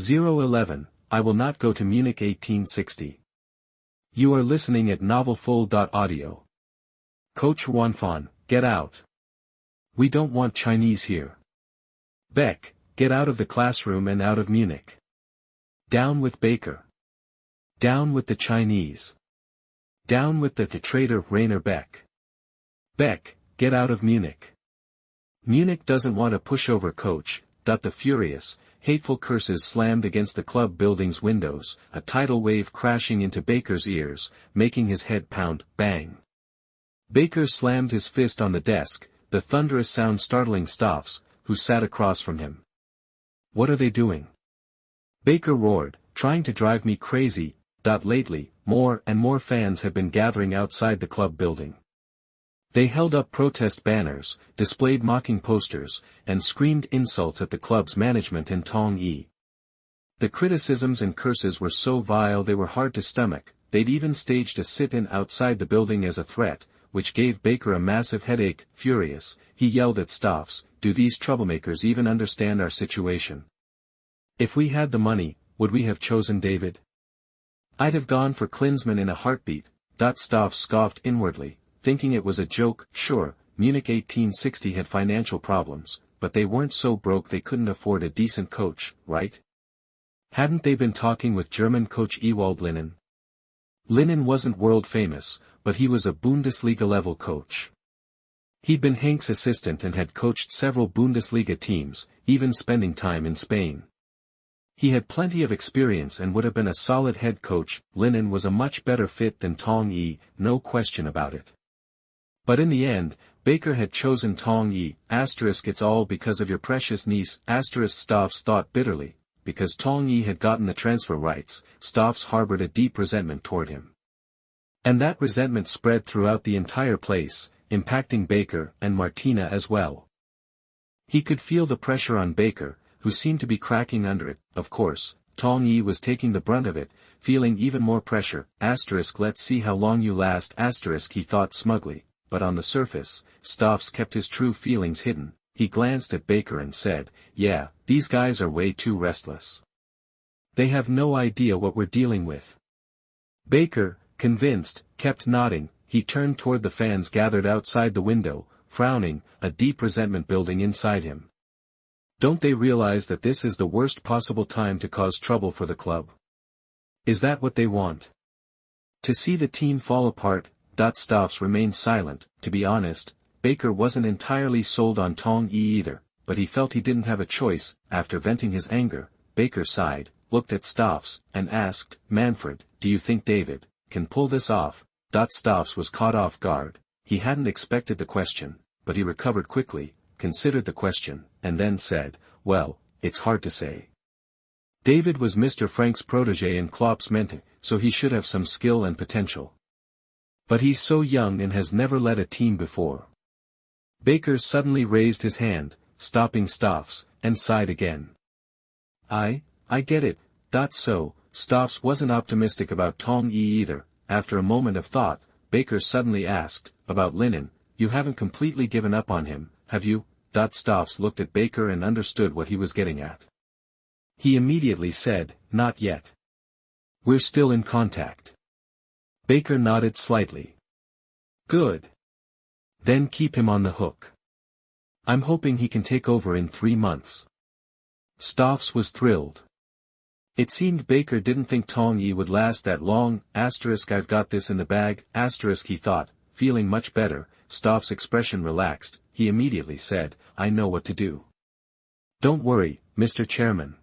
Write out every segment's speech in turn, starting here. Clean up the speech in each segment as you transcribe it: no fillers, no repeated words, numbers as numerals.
011, I will not go to Munich 1860. You are listening at novelfull.audio. Coach Wanfan, get out. We don't want Chinese here. Beck, get out of the classroom and out of Munich. Down with Baker. Down with the Chinese. Down with the traitor Rainer Beck. Beck, get out of Munich. Munich doesn't want a pushover coach. The furious, hateful curses slammed against the club building's windows, a tidal wave crashing into Baker's ears, making his head pound, bang. Baker slammed his fist on the desk, the thunderous sound startling Stoffs, who sat across from him. What are they doing? Baker roared, trying to drive me crazy. Lately, more and more fans have been gathering outside the club building. They held up protest banners, displayed mocking posters, and screamed insults at the club's management and Tong Yi. The criticisms and curses were so vile they were hard to stomach. They'd even staged a sit-in outside the building as a threat, which gave Baker a massive headache. Furious, he yelled at Stoffs, do these troublemakers even understand our situation? If we had the money, would we have chosen David? I'd have gone for Klinsmann in a heartbeat. Stoffs scoffed inwardly, thinking it was a joke. Sure, Munich 1860 had financial problems, but they weren't so broke they couldn't afford a decent coach, right? Hadn't they been talking with German coach Ewald Linen? Linen wasn't world famous, but he was a Bundesliga-level coach. He'd been Hank's assistant and had coached several Bundesliga teams, even spending time in Spain. He had plenty of experience and would have been a solid head coach. Linen was a much better fit than Tong Yi, no question about it. But in the end, Baker had chosen Tong Yi. It's all because of your precious niece. Stoffs thought bitterly, because Tong Yi had gotten the transfer rights. Stoffs harbored a deep resentment toward him. And that resentment spread throughout the entire place, impacting Baker and Martina as well. He could feel the pressure on Baker, who seemed to be cracking under it. Of course, Tong Yi was taking the brunt of it, feeling even more pressure. Let's see how long you last. He thought smugly. But on the surface, Stoffs kept his true feelings hidden. He glanced at Baker and said, yeah, these guys are way too restless. They have no idea what we're dealing with. Baker, convinced, kept nodding. He turned toward the fans gathered outside the window, frowning, a deep resentment building inside him. Don't they realize that this is the worst possible time to cause trouble for the club? Is that what they want? To see the team fall apart? Stoffs remained silent. To be honest, Baker wasn't entirely sold on Tong Yi either, but he felt he didn't have a choice. After venting his anger, Baker sighed, looked at Stoffs, and asked, Manfred, do you think David can pull this off? Stoffs was caught off guard. He hadn't expected the question, but he recovered quickly, considered the question, and then said, well, it's hard to say. David was Mr. Frank's protégé and Klopp's mentor, so he should have some skill and potential. But he's so young and has never led a team before. Baker suddenly raised his hand, stopping Stoffs, and sighed again. I get it. So, Stoffs wasn't optimistic about Tong Yi either. After a moment of thought, Baker suddenly asked, about Linen, you haven't completely given up on him, have you? Stoffs looked at Baker and understood what he was getting at. He immediately said, not yet. We're still in contact. Baker nodded slightly. Good. Then keep him on the hook. I'm hoping he can take over in 3 months. Stoffs was thrilled. It seemed Baker didn't think Tong Yi would last that long. I've got this in the bag. He thought, feeling much better. Stoffs' expression relaxed. He immediately said, I know what to do. Don't worry, Mr. Chairman.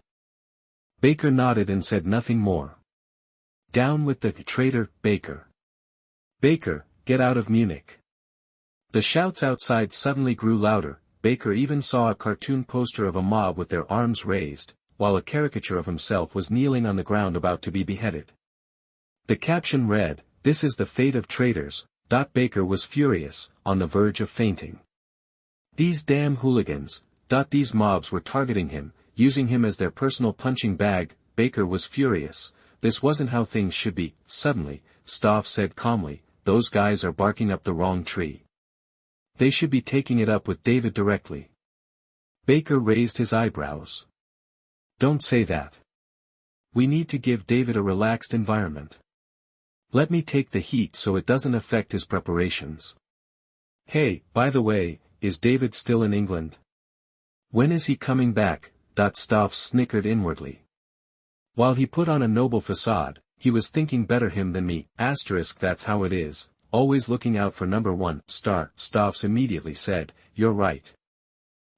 Baker nodded and said nothing more. Down with the traitor, Baker. Baker, get out of Munich. The shouts outside suddenly grew louder. Baker even saw a cartoon poster of a mob with their arms raised, while a caricature of himself was kneeling on the ground about to be beheaded. The caption read, This is the fate of traitors. Baker was furious, on the verge of fainting. These damn hooligans. These mobs were targeting him, using him as their personal punching bag. Baker was furious. This wasn't how things should be. Suddenly, Stoff said calmly, those guys are barking up the wrong tree. They should be taking it up with David directly. Baker raised his eyebrows. Don't say that. We need to give David a relaxed environment. Let me take the heat so it doesn't affect his preparations. Hey, by the way, is David still in England? When is he coming back? Stoff snickered inwardly. While he put on a noble facade, he was thinking better him than me, that's how it is, always looking out for number one, Stoffs immediately said, you're right.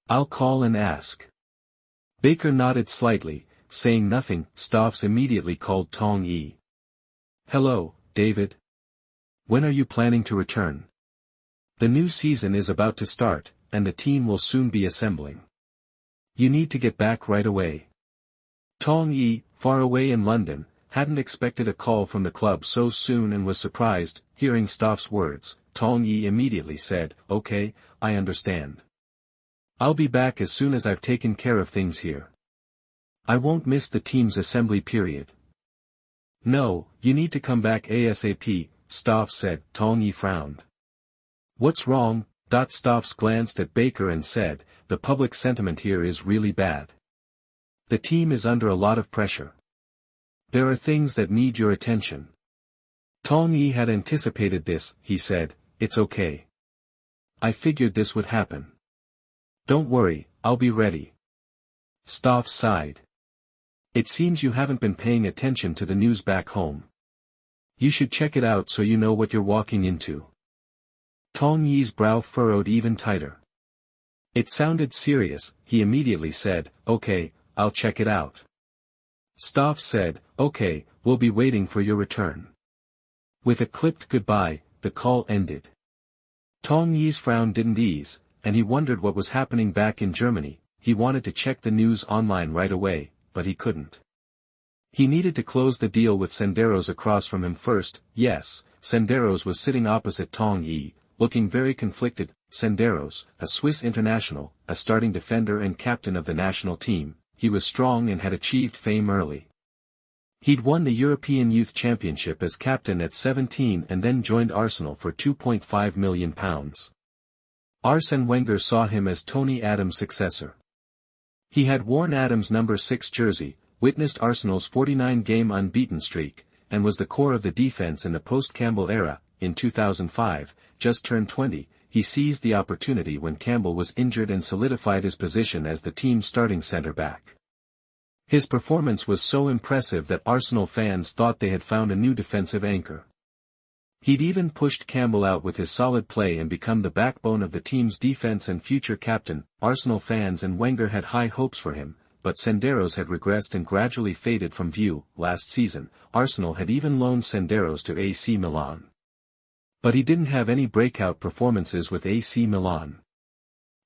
I'll call and ask. Baker nodded slightly, saying nothing. Stoffs immediately called Tong Yi. Hello, David. When are you planning to return? The new season is about to start, and the team will soon be assembling. You need to get back right away. Tong Yi, far away in London, hadn't expected a call from the club so soon and was surprised. Hearing Stoff's words, Tong Yi immediately said, okay, I understand. I'll be back as soon as I've taken care of things here. I won't miss the team's assembly period. No, you need to come back ASAP, Stoff said. Tong Yi frowned. What's wrong? Stoffs glanced at Baker and said, the public sentiment here is really bad. The team is under a lot of pressure. There are things that need your attention. Tong Yi had anticipated this. He said, it's okay. I figured this would happen. Don't worry, I'll be ready. Stoff sighed. It seems you haven't been paying attention to the news back home. You should check it out so you know what you're walking into. Tong Yi's brow furrowed even tighter. It sounded serious. He immediately said, okay, I'll check it out. Stoff said, okay, we'll be waiting for your return. With a clipped goodbye, the call ended. Tong Yi's frown didn't ease, and he wondered what was happening back in Germany. He wanted to check the news online right away, but he couldn't. He needed to close the deal with Senderos across from him first. Yes, Senderos was sitting opposite Tong Yi, looking very conflicted. Senderos, a Swiss international, a starting defender and captain of the national team, he was strong and had achieved fame early. He'd won the European Youth Championship as captain at 17 and then joined Arsenal for £2.5 million. Arsene Wenger saw him as Tony Adams' successor. He had worn Adams' number 6 jersey, witnessed Arsenal's 49-game unbeaten streak, and was the core of the defense in the post-Campbell era. In 2005, just turned 20, he seized the opportunity when Campbell was injured and solidified his position as the team's starting centre-back. His performance was so impressive that Arsenal fans thought they had found a new defensive anchor. He'd even pushed Campbell out with his solid play and become the backbone of the team's defense and future captain. Arsenal fans and Wenger had high hopes for him, but Senderos had regressed and gradually faded from view. Last season, Arsenal had even loaned Senderos to AC Milan. But he didn't have any breakout performances with AC Milan.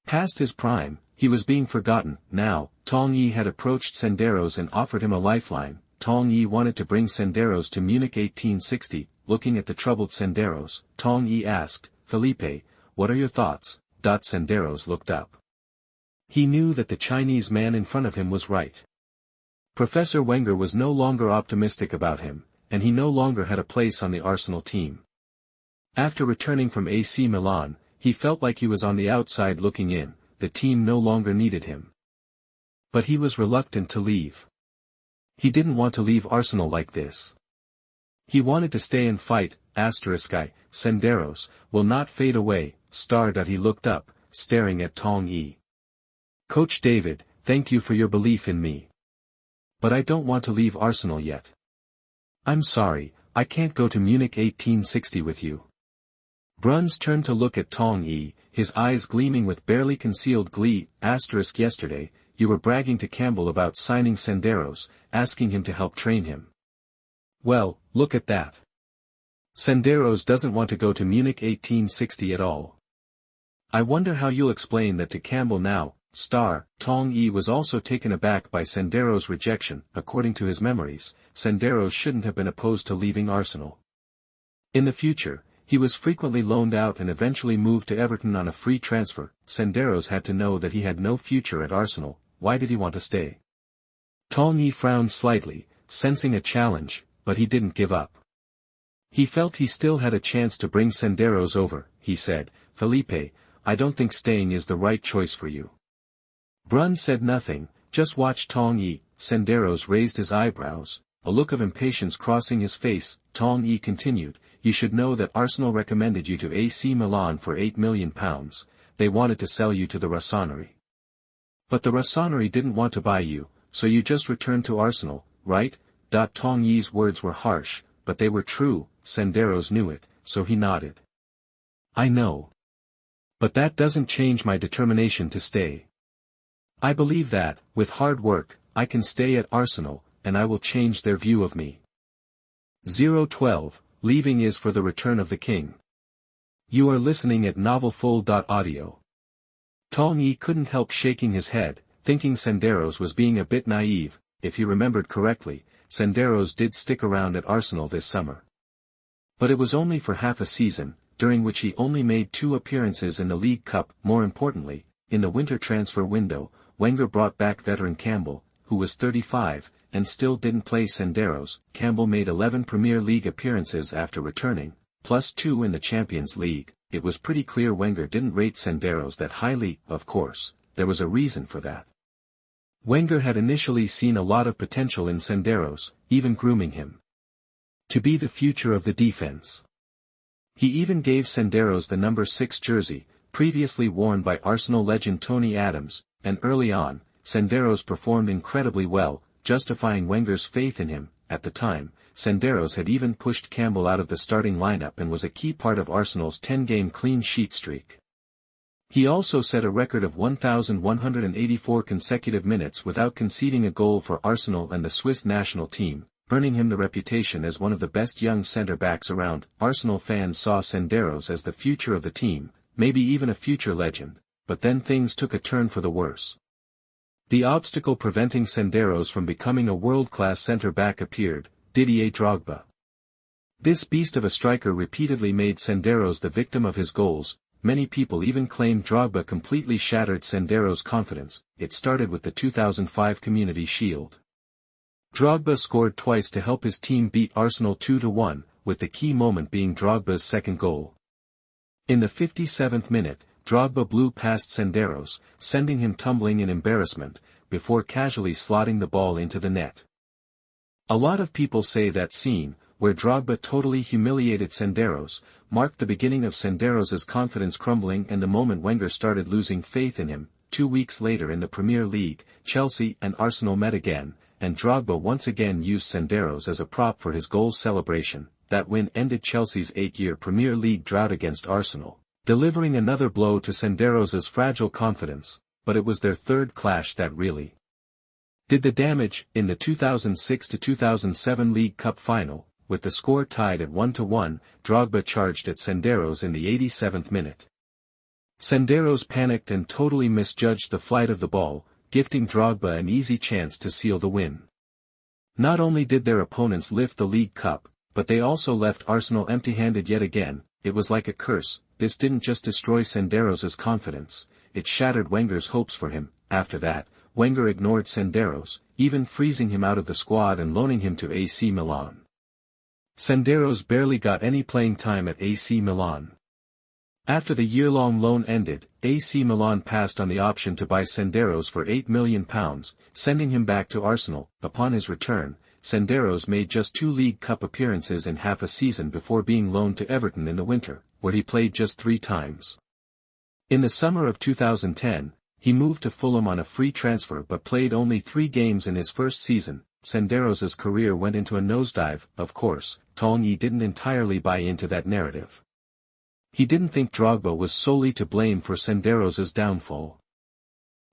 Past his prime, he was being forgotten. Now, Tong Yi had approached Senderos and offered him a lifeline. Tong Yi wanted to bring Senderos to Munich 1860. Looking at the troubled Senderos, Tong Yi asked, Felipe, what are your thoughts? Senderos looked up. He knew that the Chinese man in front of him was right. Professor Wenger was no longer optimistic about him, and he no longer had a place on the Arsenal team. After returning from AC Milan, he felt like he was on the outside looking in. The team no longer needed him. But he was reluctant to leave. He didn't want to leave Arsenal like this. He wanted to stay and fight. Senderos will not fade away. He looked up, staring at Tong Yi. Coach David, thank you for your belief in me. But I don't want to leave Arsenal yet. I'm sorry, I can't go to Munich 1860 with you. Bruns turned to look at Tong Yi, his eyes gleaming with barely concealed glee. Yesterday, you were bragging to Campbell about signing Senderos, asking him to help train him. Well, look at that. Senderos doesn't want to go to Munich 1860 at all. I wonder how you'll explain that to Campbell now. Tong Yi was also taken aback by Senderos' rejection. According to his memories, Senderos shouldn't have been opposed to leaving Arsenal. In the future, he was frequently loaned out and eventually moved to Everton on a free transfer. Senderos had to know that he had no future at Arsenal. Why did he want to stay? Tong Yi frowned slightly, sensing a challenge, but he didn't give up. He felt he still had a chance to bring Senderos over. He said, Felipe, I don't think staying is the right choice for you. Bruns said nothing, just watched Tong Yi. Senderos raised his eyebrows. a look of impatience crossing his face. Tong Yi continued, "You should know that Arsenal recommended you to AC Milan for £8 million. They wanted to sell you to the Rossoneri. But the Rossoneri didn't want to buy you, so you just returned to Arsenal, right?" Tong Yi's words were harsh, but they were true. Senderos knew it, so he nodded. "I know. But that doesn't change my determination to stay. I believe that, with hard work, I can stay at Arsenal, and I will change their view of me." 012, Leaving is for the return of the king. You are listening at NovelFull.audio. Tong Yi couldn't help shaking his head, thinking Senderos was being a bit naive. If he remembered correctly, Senderos did stick around at Arsenal this summer. But it was only for half a season, during which he only made 2 appearances in the League Cup. More importantly, in the winter transfer window, Wenger brought back veteran Campbell, who was 35, and still didn't play Senderos. Campbell made 11 Premier League appearances after returning, plus 2 in the Champions League. It was pretty clear Wenger didn't rate Senderos that highly. Of course, there was a reason for that. Wenger had initially seen a lot of potential in Senderos, even grooming him to be the future of the defense. He even gave Senderos the number 6 jersey, previously worn by Arsenal legend Tony Adams, and early on, Senderos performed incredibly well, justifying Wenger's faith in him. At the time, Senderos had even pushed Campbell out of the starting lineup and was a key part of Arsenal's 10-game clean sheet streak. He also set a record of 1,184 consecutive minutes without conceding a goal for Arsenal and the Swiss national team, earning him the reputation as one of the best young centre-backs around. Arsenal fans saw Senderos as the future of the team, maybe even a future legend, but then things took a turn for the worse. The obstacle preventing Senderos from becoming a world-class centre-back appeared: Didier Drogba. This beast of a striker repeatedly made Senderos the victim of his goals. Many people even claimed Drogba completely shattered Senderos' confidence. It started with the 2005 Community Shield. Drogba scored twice to help his team beat Arsenal 2-1, with the key moment being Drogba's second goal. In the 57th minute, Drogba blew past Senderos, sending him tumbling in embarrassment, before casually slotting the ball into the net. A lot of people say that scene, where Drogba totally humiliated Senderos, marked the beginning of Senderos' confidence crumbling and the moment Wenger started losing faith in him. 2 weeks later in the Premier League, Chelsea and Arsenal met again, and Drogba once again used Senderos as a prop for his goal celebration. That win ended Chelsea's 8-year Premier League drought against Arsenal, delivering another blow to Senderos' fragile confidence, but it was their third clash that really did the damage. In the 2006-2007 League Cup final, with the score tied at 1-1, Drogba charged at Senderos in the 87th minute. Senderos panicked and totally misjudged the flight of the ball, gifting Drogba an easy chance to seal the win. Not only did their opponents lift the League Cup, but they also left Arsenal empty-handed yet again. It was like a curse. This didn't just destroy Senderos' confidence, it shattered Wenger's hopes for him. After that, Wenger ignored Senderos, even freezing him out of the squad and loaning him to AC Milan. Senderos barely got any playing time at AC Milan. After the year-long loan ended, AC Milan passed on the option to buy Senderos for £8 million, sending him back to Arsenal. Upon his return, Senderos made just 2 League Cup appearances in half a season before being loaned to Everton in the winter, where he played just 3 times. In the summer of 2010, he moved to Fulham on a free transfer but played only 3 games in his first season. Senderos' career went into a nosedive. Of course, Tong Yi didn't entirely buy into that narrative. He didn't think Drogba was solely to blame for Senderos' downfall.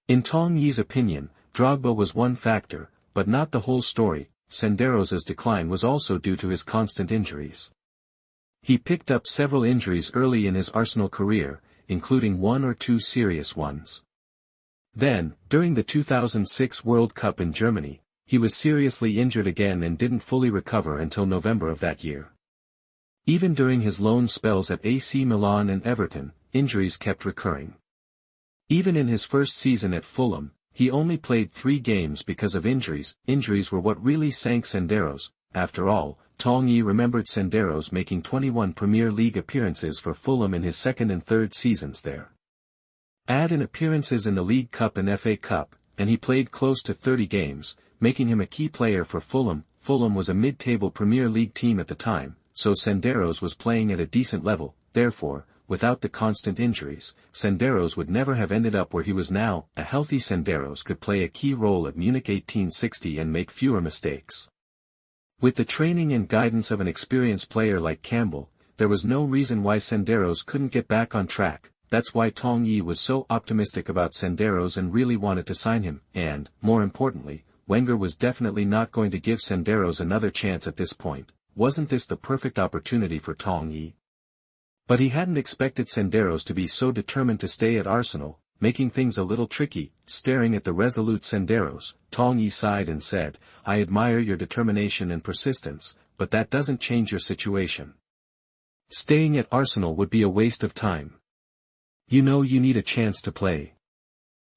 In Tong Yi's opinion, Drogba was one factor, but not the whole story. Senderos' decline was also due to his constant injuries. He picked up several injuries early in his Arsenal career, including 1 or 2 serious ones. Then, during the 2006 World Cup in Germany, he was seriously injured again and didn't fully recover until November of that year. Even during his loan spells at AC Milan and Everton, injuries kept recurring. Even in his first season at Fulham, he only played 3 games because of injuries. Injuries were what really sank Senderos. After all, Tong Yi remembered Senderos making 21 Premier League appearances for Fulham in his second and third seasons there. Add in appearances in the League Cup and FA Cup, and he played close to 30 games, making him a key player for Fulham. Fulham was a mid-table Premier League team at the time, so Senderos was playing at a decent level. Therefore, without the constant injuries, Senderos would never have ended up where he was now. A healthy Senderos could play a key role at Munich 1860 and make fewer mistakes. With the training and guidance of an experienced player like Campbell, there was no reason why Senderos couldn't get back on track. That's why Tong Yi was so optimistic about Senderos and really wanted to sign him, and, more importantly, Wenger was definitely not going to give Senderos another chance at this point. Wasn't this the perfect opportunity for Tong Yi? But he hadn't expected Senderos to be so determined to stay at Arsenal, making things a little tricky. Staring at the resolute Senderos, Tong Yi sighed and said, "I admire your determination and persistence, but that doesn't change your situation. Staying at Arsenal would be a waste of time. You know you need a chance to play."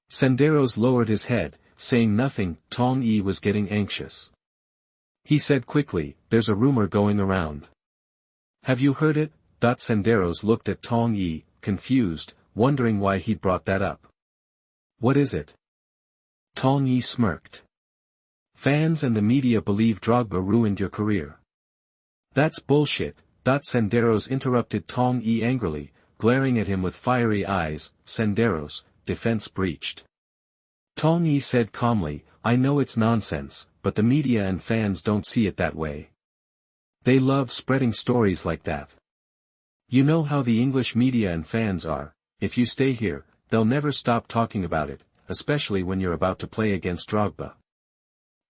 Senderos lowered his head, saying nothing. Tong Yi was getting anxious. He said quickly, "There's a rumor going around. Have you heard it?" Senderos looked at Tong Yi, confused, wondering why he'd brought that up. "What is it?" Tong Yi smirked. "Fans and the media believe Drogba ruined your career." "That's bullshit," Senderos interrupted Tong Yi angrily, glaring at him with fiery eyes. "Senderos, defense breached." Tong Yi said calmly, "I know it's nonsense, but the media and fans don't see it that way. They love spreading stories like that. You know how the English media and fans are. If you stay here, they'll never stop talking about it, especially when you're about to play against Drogba."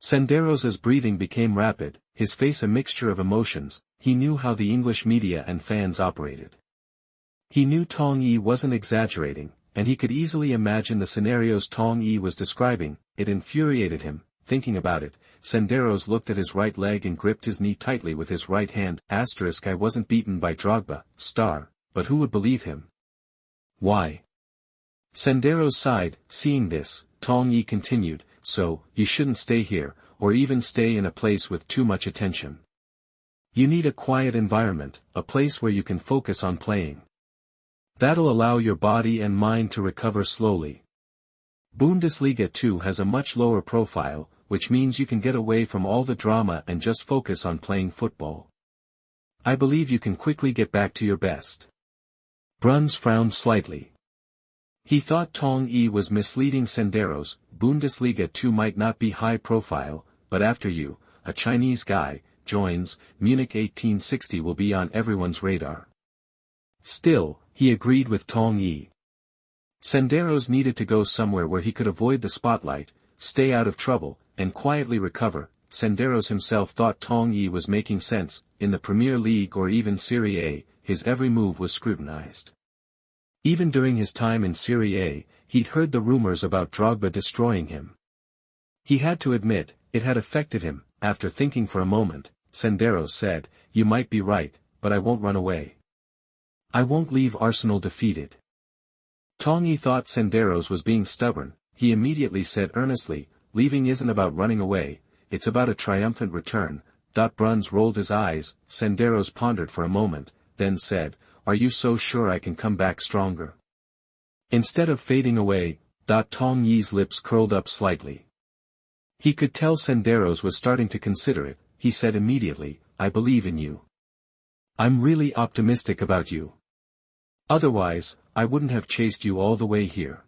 Senderos's breathing became rapid, his face a mixture of emotions. He knew how the English media and fans operated. He knew Tong Yi wasn't exaggerating, and he could easily imagine the scenarios Tong Yi was describing. It infuriated him, thinking about it. Senderos looked at his right leg and gripped his knee tightly with his right hand. I wasn't beaten by Drogba, but who would believe him? Why? Senderos sighed. Seeing this, Tong Yi continued, "So, you shouldn't stay here, or even stay in a place with too much attention. You need a quiet environment, a place where you can focus on playing. That'll allow your body and mind to recover slowly. Bundesliga 2 has a much lower profile, which means you can get away from all the drama and just focus on playing football. I believe you can quickly get back to your best." Bruns frowned slightly. He thought Tong Yi was misleading Senderos. Bundesliga 2 might not be high profile, but after you, a Chinese guy, joins, Munich 1860 will be on everyone's radar. Still, he agreed with Tong Yi. Senderos needed to go somewhere where he could avoid the spotlight, stay out of trouble, and quietly recover. Senderos himself thought Tong Yi was making sense. In the Premier League or even Serie A, his every move was scrutinized. Even during his time in Serie A, he'd heard the rumors about Drogba destroying him. He had to admit, it had affected him. After thinking for a moment, Senderos said, "You might be right, but I won't run away. I won't leave Arsenal defeated." Tong Yi thought Senderos was being stubborn. He immediately said earnestly, "Leaving isn't about running away, it's about a triumphant return." Bruns rolled his eyes. Senderos pondered for a moment, then said, "Are you so sure I can come back stronger?" Instead of fading away, Tong Yi's lips curled up slightly. He could tell Senderos was starting to consider it. He said immediately, "I believe in you. I'm really optimistic about you. Otherwise, I wouldn't have chased you all the way here."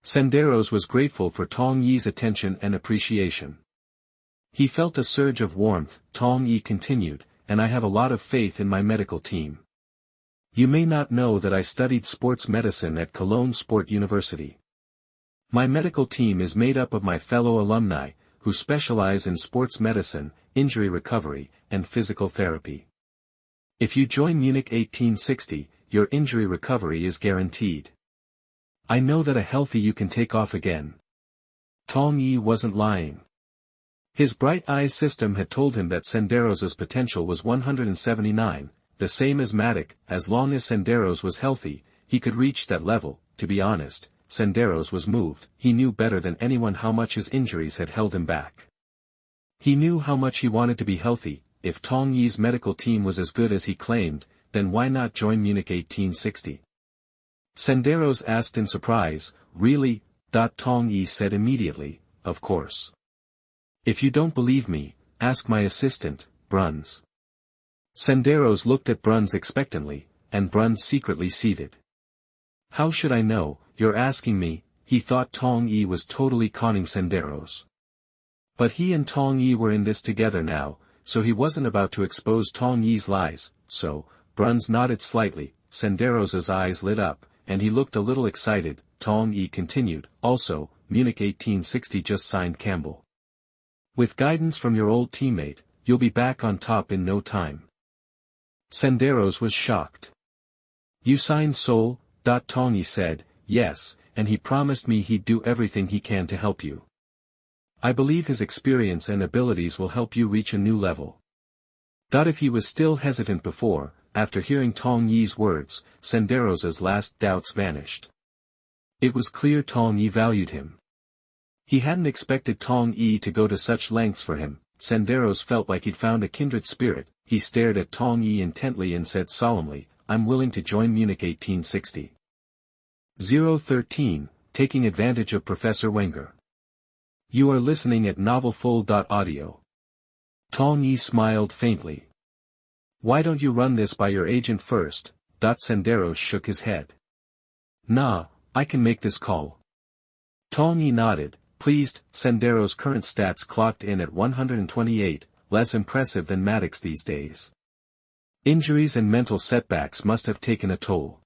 Senderos was grateful for Tong Yi's attention and appreciation. He felt a surge of warmth. Tong Yi continued, "And I have a lot of faith in my medical team. You may not know that I studied sports medicine at Cologne Sport University. My medical team is made up of my fellow alumni, who specialize in sports medicine, injury recovery, and physical therapy. If you join Munich 1860, your injury recovery is guaranteed. I know that a healthy you can take off again." Tong Yi wasn't lying. His bright eyes system had told him that Senderos's potential was 179, the same as Matic. As long as Senderos was healthy, he could reach that level. To be honest, Senderos was moved. He knew better than anyone how much his injuries had held him back. He knew how much he wanted to be healthy. If Tong Yi's medical team was as good as he claimed, then why not join Munich 1860? Senderos asked in surprise, "Really?" Tong Yi said immediately, "Of course. If you don't believe me, ask my assistant, Bruns. Senderos looked at Bruns expectantly, and Bruns secretly seethed. How should I know, you're asking me? He thought Tong Yi was totally conning Senderos. But he and Tong Yi were in this together now, so he wasn't about to expose Tong Yi's lies, so, Bruns nodded slightly, Senderos's eyes lit up, and he looked a little excited. Tong Yi continued, also, Munich 1860 just signed Campbell. With guidance from your old teammate, you'll be back on top in no time. Senderos was shocked. You signed Seoul? Tong Yi said, yes, and he promised me he'd do everything he can to help you. I believe his experience and abilities will help you reach a new level. If he was still hesitant before, after hearing Tong Yi's words, Senderos's last doubts vanished. It was clear Tong Yi valued him. He hadn't expected Tong Yi to go to such lengths for him. Senderos felt like he'd found a kindred spirit. He stared at Tong Yi intently and said solemnly, I'm willing to join Munich 1860. 013, taking advantage of Professor Wenger. You are listening at NovelFull.audio. Tong Yi smiled faintly. Why don't you run this by your agent first? Senderos shook his head. Nah, I can make this call. Tong Yi nodded, pleased. Senderos' current stats clocked in at 128, less impressive than Maddox these days. Injuries and mental setbacks must have taken a toll.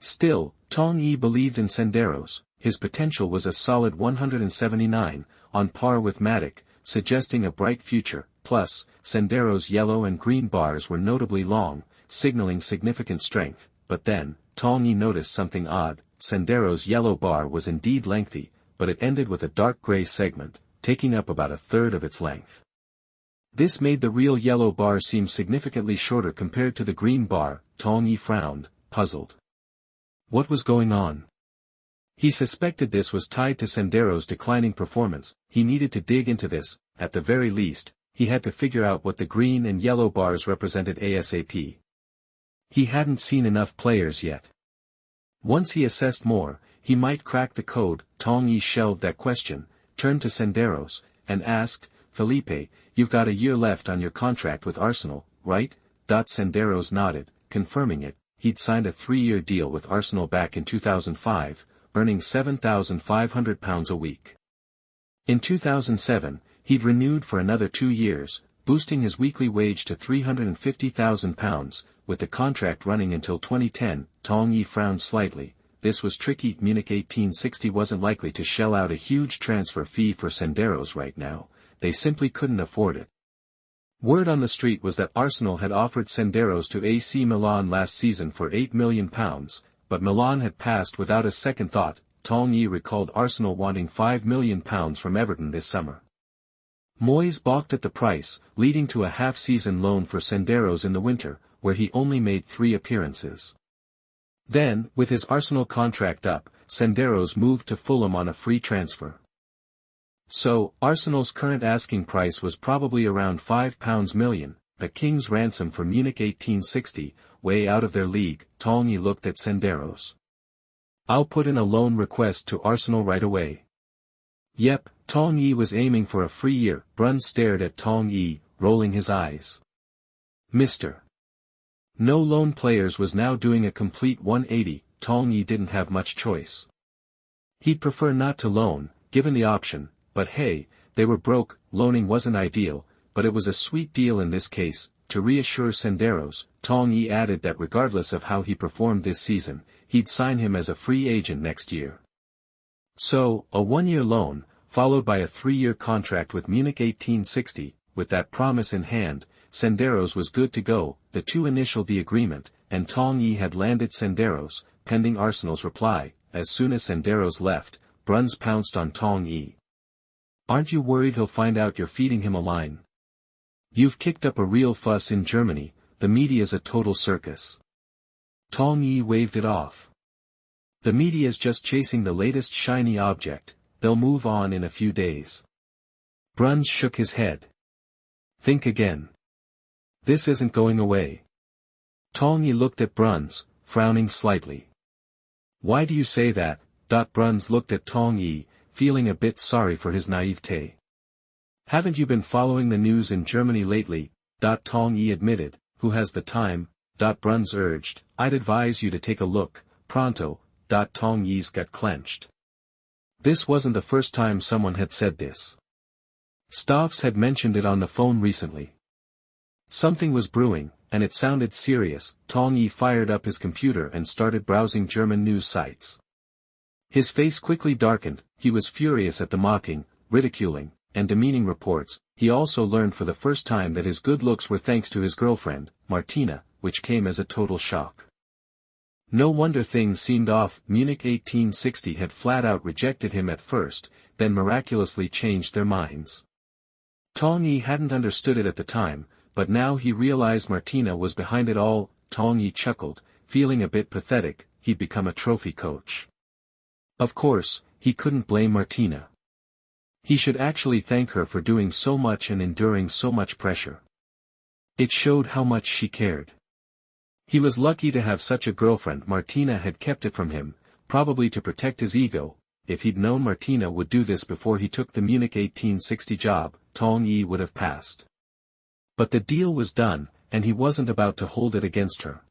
Still, Tong Yi believed in Senderos. His potential was a solid 179, on par with Maddox, suggesting a bright future. Plus, Senderos' yellow and green bars were notably long, signaling significant strength. But then, Tong Yi noticed something odd. Senderos' yellow bar was indeed lengthy, but it ended with a dark gray segment, taking up about a third of its length. This made the real yellow bar seem significantly shorter compared to the green bar. Tong Yi frowned, puzzled. What was going on? He suspected this was tied to Senderos' declining performance. He needed to dig into this. At the very least, he had to figure out what the green and yellow bars represented ASAP. He hadn't seen enough players yet. Once he assessed more, he might crack the code. Tong Yi shelved that question, turned to Senderos, and asked, Felipe, you've got a year left on your contract with Arsenal, right? Senderos nodded, confirming it. He'd signed a 3-year deal with Arsenal back in 2005, earning £7,500 a week. In 2007, he'd renewed for another 2 years, boosting his weekly wage to £350,000, with the contract running until 2010. Tong Yi frowned slightly. This was tricky. Munich 1860 wasn't likely to shell out a huge transfer fee for Senderos right now. They simply couldn't afford it. Word on the street was that Arsenal had offered Senderos to AC Milan last season for £8 million, but Milan had passed without a second thought. Tong Yi recalled Arsenal wanting £5 million from Everton this summer. Moyes balked at the price, leading to a half-season loan for Senderos in the winter, where he only made 3 appearances. Then, with his Arsenal contract up, Senderos moved to Fulham on a free transfer. So, Arsenal's current asking price was probably around £5 million, a king's ransom for Munich 1860, way out of their league. Tong Yi looked at Senderos. I'll put in a loan request to Arsenal right away. Yep, Tong Yi was aiming for a free year. Bruns stared at Tong Yi, rolling his eyes. Mr. No loan players was now doing a complete 180. Tong Yi didn't have much choice. He'd prefer not to loan, given the option, but hey, they were broke. Loaning wasn't ideal, but it was a sweet deal in this case. To reassure Senderos, Tong Yi added that regardless of how he performed this season, he'd sign him as a free agent next year. So, a 1-year loan, followed by a 3-year contract with Munich 1860, with that promise in hand, Senderos was good to go. The two initialed the agreement, and Tong Yi had landed Senderos, pending Arsenal's reply. As soon as Senderos left, Bruns pounced on Tong Yi. Aren't you worried he'll find out you're feeding him a line? You've kicked up a real fuss in Germany. The media's a total circus. Tong Yi waved it off. The media's just chasing the latest shiny object. They'll move on in a few days. Bruns shook his head. Think again. This isn't going away. Tong Yi looked at Bruns, frowning slightly. Why do you say that? Bruns looked at Tong Yi, feeling a bit sorry for his naivete. Haven't you been following the news in Germany lately? Tong Yi admitted. Who has the time? Bruns urged. I'd advise you to take a look, pronto. Tong Yi's gut clenched. This wasn't the first time someone had said this. Stoffs had mentioned it on the phone recently. Something was brewing, and it sounded serious. Tong Yi fired up his computer and started browsing German news sites. His face quickly darkened. He was furious at the mocking, ridiculing, and demeaning reports. He also learned for the first time that his good looks were thanks to his girlfriend, Martina, which came as a total shock. No wonder things seemed off. Munich 1860 had flat out rejected him at first, then miraculously changed their minds. Tong Yi hadn't understood it at the time, but now he realized Martina was behind it all. Tong Yi chuckled, feeling a bit pathetic. He'd become a trophy coach. Of course, he couldn't blame Martina. He should actually thank her for doing so much and enduring so much pressure. It showed how much she cared. He was lucky to have such a girlfriend. Martina had kept it from him, probably to protect his ego. If he'd known Martina would do this before he took the Munich 1860 job, Tong Yi would have passed. But the deal was done, and he wasn't about to hold it against her.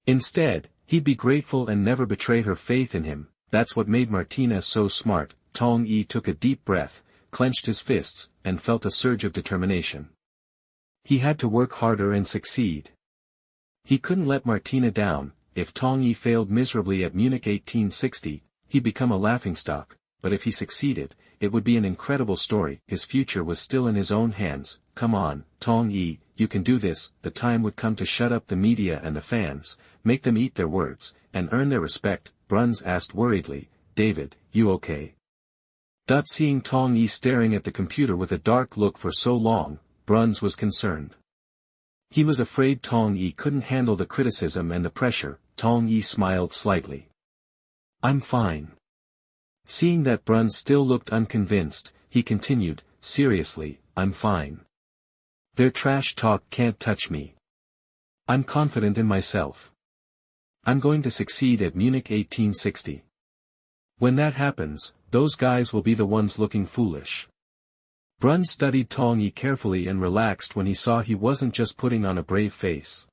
Instead, he'd be grateful and never betray her faith in him. That's what made Martina so smart. Tong Yi took a deep breath, clenched his fists, and felt a surge of determination. He had to work harder and succeed. He couldn't let Martina down. If Tong Yi failed miserably at Munich 1860, he'd become a laughingstock, but if he succeeded, it would be an incredible story. His future was still in his own hands. Come on, Tong Yi, you can do this. The time would come to shut up the media and the fans, make them eat their words, and earn their respect. Bruns asked worriedly, David, you okay? Seeing Tong Yi staring at the computer with a dark look for so long, Bruns was concerned. He was afraid Tong Yi couldn't handle the criticism and the pressure. Tong Yi smiled slightly. I'm fine. Seeing that Bruns still looked unconvinced, he continued, seriously, I'm fine. Their trash talk can't touch me. I'm confident in myself. I'm going to succeed at Munich 1860. When that happens, those guys will be the ones looking foolish. Bruns studied Tong Yi carefully and relaxed when he saw he wasn't just putting on a brave face.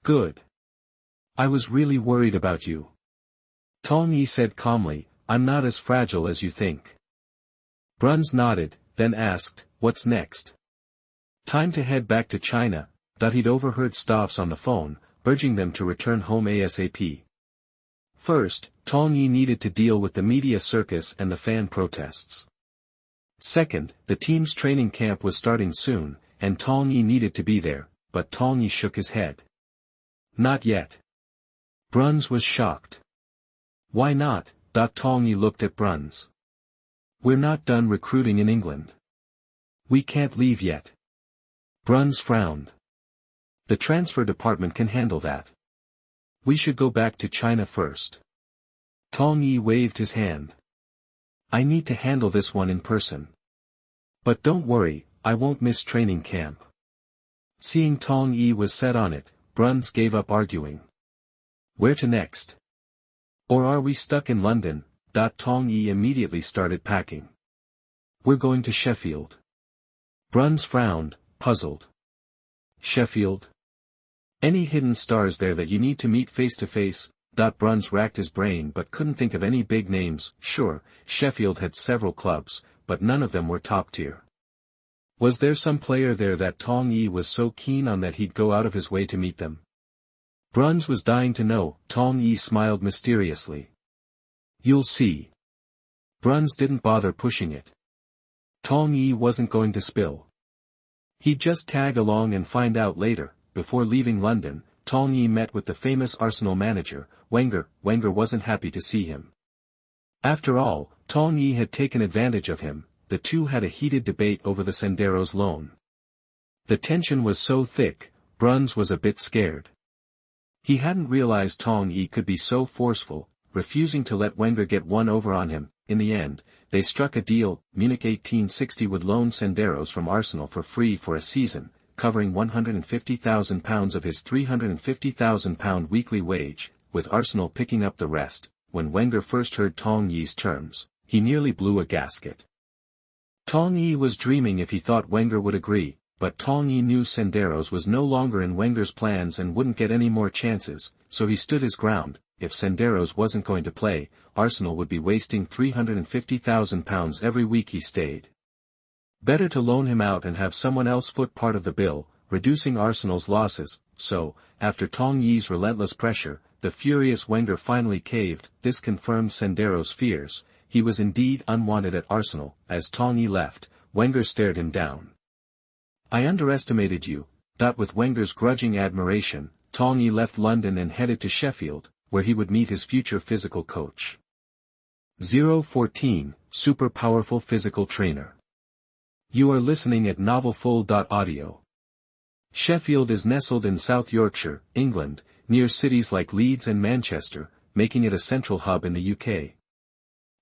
Good. I was really worried about you. Tong Yi said calmly, I'm not as fragile as you think. Bruns nodded, then asked, what's next? Time to head back to China. He'd overheard Stoffs on the phone, urging them to return home ASAP. First, Tong Yi needed to deal with the media circus and the fan protests. Second, the team's training camp was starting soon, and Tong Yi needed to be there, but Tong Yi shook his head. Not yet. Bruns was shocked. Why not? Tong Yi looked at Bruns. We're not done recruiting in England. We can't leave yet. Bruns frowned. The transfer department can handle that. We should go back to China first. Tong Yi waved his hand. I need to handle this one in person. But don't worry, I won't miss training camp. Seeing Tong Yi was set on it, Bruns gave up arguing. Where to next? Or are we stuck in London? Tong Yi immediately started packing. We're going to Sheffield. Bruns frowned, puzzled. Sheffield? Any hidden stars there that you need to meet face to face? Bruns racked his brain but couldn't think of any big names. Sure, Sheffield had several clubs, but none of them were top tier. Was there some player there that Tong Yi was so keen on that he'd go out of his way to meet them? Bruns was dying to know. Tong Yi smiled mysteriously. You'll see. Bruns didn't bother pushing it. Tong Yi wasn't going to spill. He'd just tag along and find out later. Before leaving London, Tong Yi met with the famous Arsenal manager, Wenger. Wenger wasn't happy to see him. After all, Tong Yi had taken advantage of him. The two had a heated debate over the Senderos loan. The tension was so thick, Bruns was a bit scared. He hadn't realized Tong Yi could be so forceful, refusing to let Wenger get one over on him. In the end, they struck a deal. Munich 1860 would loan Senderos from Arsenal for free for a season, covering £150,000 of his £350,000 weekly wage, with Arsenal picking up the rest. When Wenger first heard Tong Yi's terms, he nearly blew a gasket. Tong Yi was dreaming if he thought Wenger would agree, but Tong Yi knew Senderos was no longer in Wenger's plans and wouldn't get any more chances, so he stood his ground. If Senderos wasn't going to play, Arsenal would be wasting £350,000 every week he stayed. Better to loan him out and have someone else foot part of the bill, reducing Arsenal's losses. So, after Tong Yi's relentless pressure, the furious Wenger finally caved. This confirmed Senderos' fears. He was indeed unwanted at Arsenal. As Tong Yi left, Wenger stared him down. "I underestimated you." With Wenger's grudging admiration, Tong Yi left London and headed to Sheffield, where he would meet his future physical coach. 014, Super Powerful Physical Trainer. You are listening at NovelsThe. Sheffield is nestled in South Yorkshire, England, near cities like Leeds and Manchester, making it a central hub in the UK.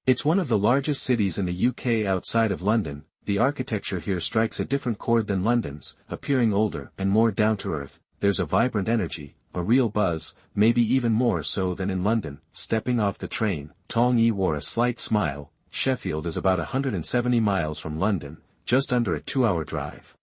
It's one of the largest cities in the UK outside of London. The architecture here strikes a different chord than London's, appearing older and more down-to-earth. There's a vibrant energy, a real buzz, maybe even more so than in London. Stepping off the train, Tong Yi wore a slight smile. Sheffield is about 170 miles from London, just under a 2-hour drive.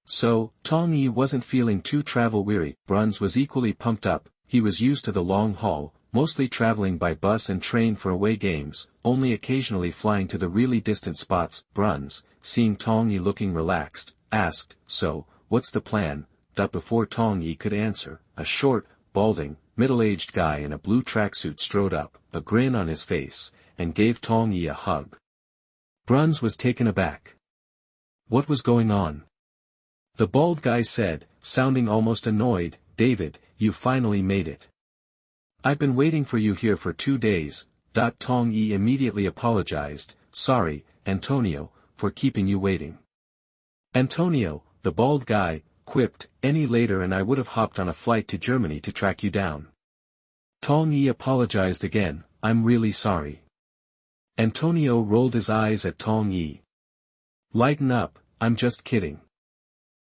So, Tong Yi wasn't feeling too travel-weary. Bruns was equally pumped up. He was used to the long haul, mostly traveling by bus and train for away games, only occasionally flying to the really distant spots. Bruns, seeing Tong Yi looking relaxed, asked, "So, what's the plan?" Before Tong Yi could answer, a short, balding, middle-aged guy in a blue tracksuit strode up, a grin on his face, and gave Tong Yi a hug. Bruns was taken aback. What was going on? The bald guy said, sounding almost annoyed, "David, you finally made it. I've been waiting for you here for 2 days." Tong Yi immediately apologized, "Sorry, Antonio, for keeping you waiting." "Antonio," the bald guy quipped, "any later and I would have hopped on a flight to Germany to track you down." Tong Yi apologized again, "I'm really sorry." Antonio rolled his eyes at Tong Yi. "Lighten up, I'm just kidding."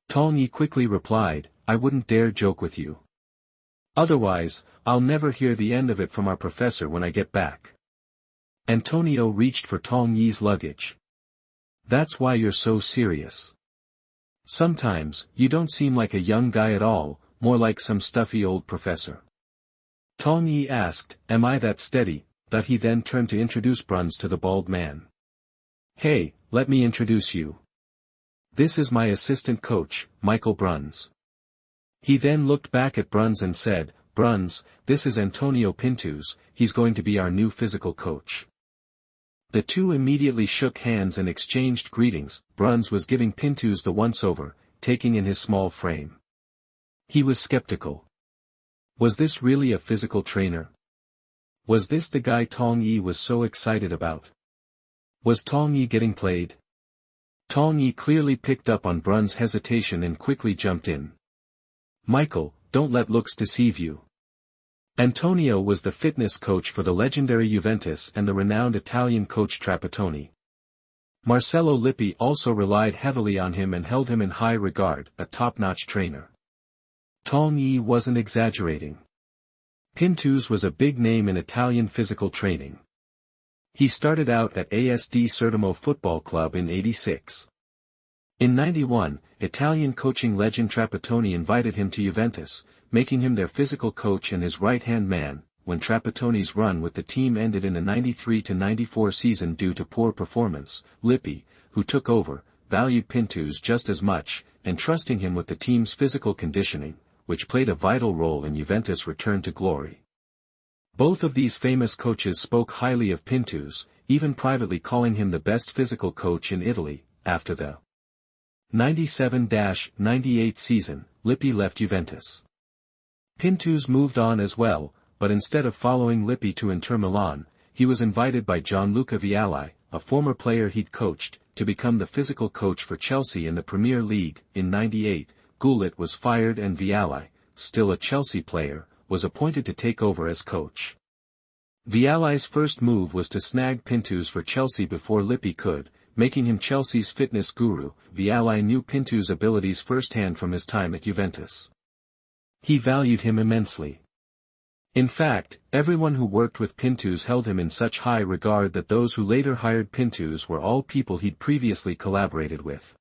Tong Yi quickly replied, "I wouldn't dare joke with you. Otherwise, I'll never hear the end of it from our professor when I get back." Antonio reached for Tong Yi's luggage. "That's why you're so serious. Sometimes, you don't seem like a young guy at all, more like some stuffy old professor." Tong Yi asked, "Am I that steady?" He then turned to introduce Bruns to the bald man. "Hey, let me introduce you. This is my assistant coach, Michael Bruns." He then looked back at Bruns and said, "Bruns, this is Antonio Pintus, he's going to be our new physical coach." The two immediately shook hands and exchanged greetings. Bruns was giving Pintus the once-over, taking in his small frame. He was skeptical. Was this really a physical trainer? Was this the guy Tong Yi was so excited about? Was Tong Yi getting played? Tong Yi clearly picked up on Bruns' hesitation and quickly jumped in. "Michael, don't let looks deceive you. Antonio was the fitness coach for the legendary Juventus and the renowned Italian coach Trapattoni. Marcello Lippi also relied heavily on him and held him in high regard, a top-notch trainer." Tong Yi wasn't exaggerating. Pintus was a big name in Italian physical training. He started out at ASD Sertimo Football Club in '86. In '91, Italian coaching legend Trapattoni invited him to Juventus, making him their physical coach and his right-hand man. When Trapattoni's run with the team ended in the '93-'94 season due to poor performance, Lippi, who took over, valued Pintus just as much, entrusting him with the team's physical conditioning, which played a vital role in Juventus' return to glory. Both of these famous coaches spoke highly of Pintus, even privately calling him the best physical coach in Italy. After the 97-98 season, Lippi left Juventus. Pintus moved on as well, but instead of following Lippi to Inter Milan, he was invited by Gianluca Vialli, a former player he'd coached, to become the physical coach for Chelsea in the Premier League. In '98, Gullit was fired and Vialli, still a Chelsea player, was appointed to take over as coach. Vialli's first move was to snag Pintus for Chelsea before Lippi could, making him Chelsea's fitness guru. Vialli knew Pintus' abilities firsthand from his time at Juventus. He valued him immensely. In fact, everyone who worked with Pintus held him in such high regard that those who later hired Pintus were all people he'd previously collaborated with.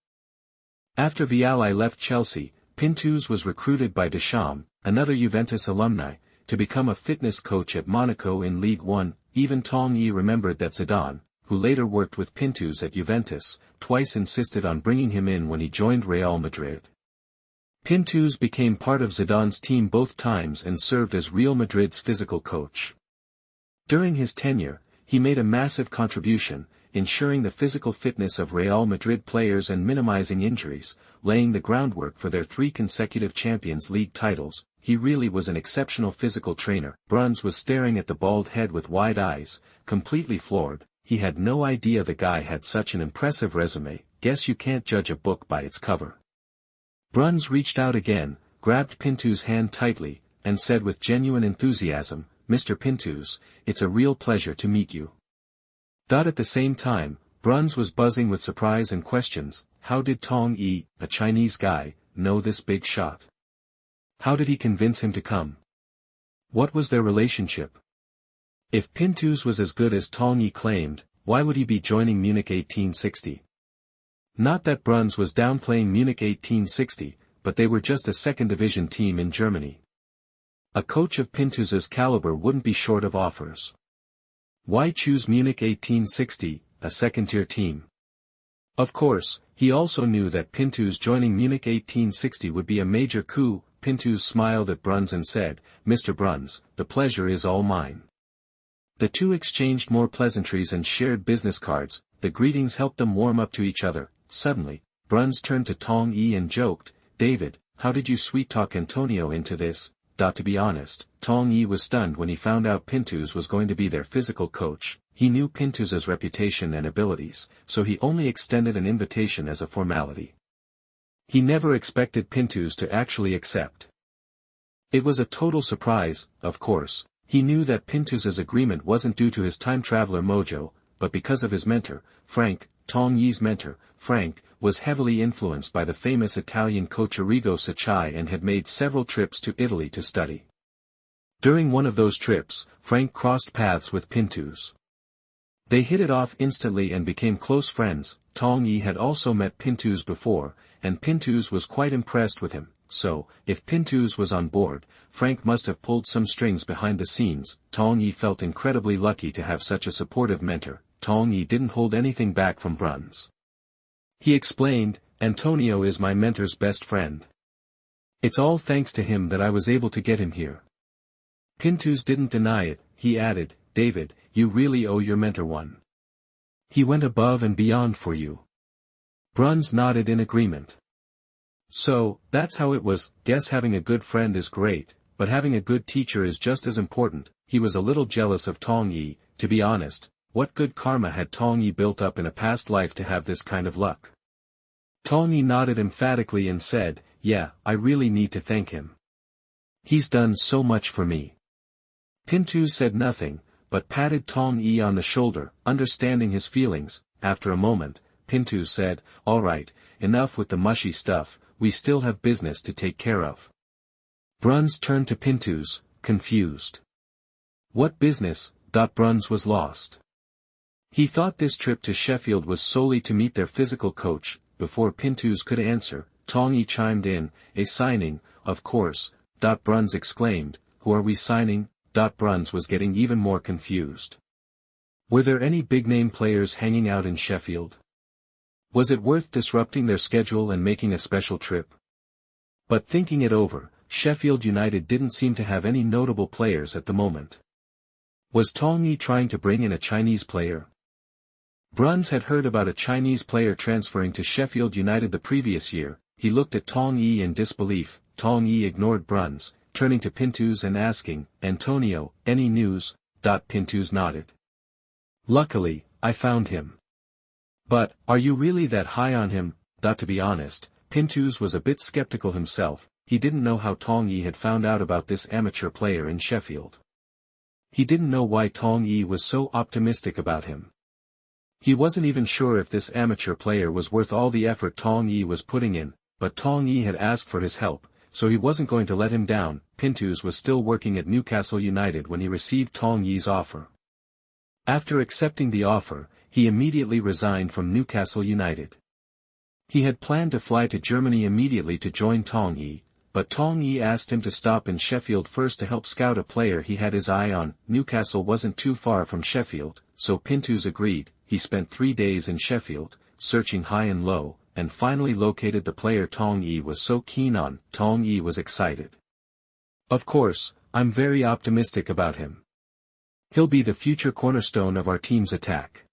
After Vialli left Chelsea, Pintus was recruited by Deschamps, another Juventus alumni, to become a fitness coach at Monaco in Ligue 1. Even Tong Yi remembered that Zidane, who later worked with Pintus at Juventus, twice insisted on bringing him in when he joined Real Madrid. Pintus became part of Zidane's team both times and served as Real Madrid's physical coach. During his tenure, he made a massive contribution, ensuring the physical fitness of Real Madrid players and minimizing injuries, laying the groundwork for their 3 consecutive Champions League titles. He really was an exceptional physical trainer. Bruns was staring at the bald head with wide eyes, completely floored. He had no idea the guy had such an impressive resume. Guess you can't judge a book by its cover. Bruns reached out again, grabbed Pintus' hand tightly, and said with genuine enthusiasm, "Mr. Pintus, it's a real pleasure to meet you." At the same time, Bruns was buzzing with surprise and questions. How did Tong Yi, a Chinese guy, know this big shot? How did he convince him to come? What was their relationship? If Pintus was as good as Tong Yi claimed, why would he be joining Munich 1860? Not that Bruns was downplaying Munich 1860, but they were just a second-division team in Germany. A coach of Pintus's caliber wouldn't be short of offers. Why choose Munich 1860, a second-tier team? Of course, he also knew that Pintus joining Munich 1860 would be a major coup. Pintus smiled at Bruns and said, "Mr. Bruns, the pleasure is all mine." The two exchanged more pleasantries and shared business cards. The greetings helped them warm up to each other. Suddenly, Bruns turned to Tong Yi and joked, "David, how did you sweet-talk Antonio into this?" To be honest, Tong Yi was stunned when he found out Pintus was going to be their physical coach. He knew Pintus's reputation and abilities, so he only extended an invitation as a formality. He never expected Pintus to actually accept. It was a total surprise. Of course, he knew that Pintus's agreement wasn't due to his time-traveler mojo, but because of his mentor, Frank. Tong Yi's mentor, Frank, was heavily influenced by the famous Italian coach Arrigo Sacchi and had made several trips to Italy to study. During one of those trips, Frank crossed paths with Pintus. They hit it off instantly and became close friends. Tong Yi had also met Pintus before, and Pintus was quite impressed with him, so, if Pintus was on board, Frank must have pulled some strings behind the scenes. Tong Yi felt incredibly lucky to have such a supportive mentor. Tong Yi didn't hold anything back from Bruns. He explained, "Antonio is my mentor's best friend. It's all thanks to him that I was able to get him here." Pintus didn't deny it. He added, "David, you really owe your mentor one. He went above and beyond for you." Bruns nodded in agreement. "So, that's how it was. Guess having a good friend is great, but having a good teacher is just as important." He was a little jealous of Tong Yi. To be honest, what good karma had Tong Yi built up in a past life to have this kind of luck? Tong Yi nodded emphatically and said, "Yeah, I really need to thank him. He's done so much for me." Pintus said nothing, but patted Tong Yi on the shoulder, understanding his feelings. After a moment, Pintus said, "All right, enough with the mushy stuff, we still have business to take care of." Bruns turned to Pintus, confused. "What business?" Bruns was lost. He thought this trip to Sheffield was solely to meet their physical coach. Before Pintus could answer, Tong Yi chimed in, "A signing, of course." Bruns exclaimed, "Who are we signing?" Bruns was getting even more confused. Were there any big-name players hanging out in Sheffield? Was it worth disrupting their schedule and making a special trip? But thinking it over, Sheffield United didn't seem to have any notable players at the moment. Was Tong Yi trying to bring in a Chinese player? Bruns had heard about a Chinese player transferring to Sheffield United the previous year. He looked at Tong Yi in disbelief. Tong Yi ignored Bruns, turning to Pintus and asking, "Antonio, any news?" Pintus nodded. "Luckily, I found him." "But, are you really that high on him?" To be honest, Pintus was a bit skeptical himself. He didn't know how Tong Yi had found out about this amateur player in Sheffield. He didn't know why Tong Yi was so optimistic about him. He wasn't even sure if this amateur player was worth all the effort Tong Yi was putting in, but Tong Yi had asked for his help, so he wasn't going to let him down. Pintus was still working at Newcastle United when he received Tong Yi's offer. After accepting the offer, he immediately resigned from Newcastle United. He had planned to fly to Germany immediately to join Tong Yi, but Tong Yi asked him to stop in Sheffield first to help scout a player he had his eye on. Newcastle wasn't too far from Sheffield, so Pintus agreed. He spent 3 days in Sheffield, searching high and low, and finally located the player Tong Yi was so keen on. Tong Yi was excited. "Of course, I'm very optimistic about him. He'll be the future cornerstone of our team's attack."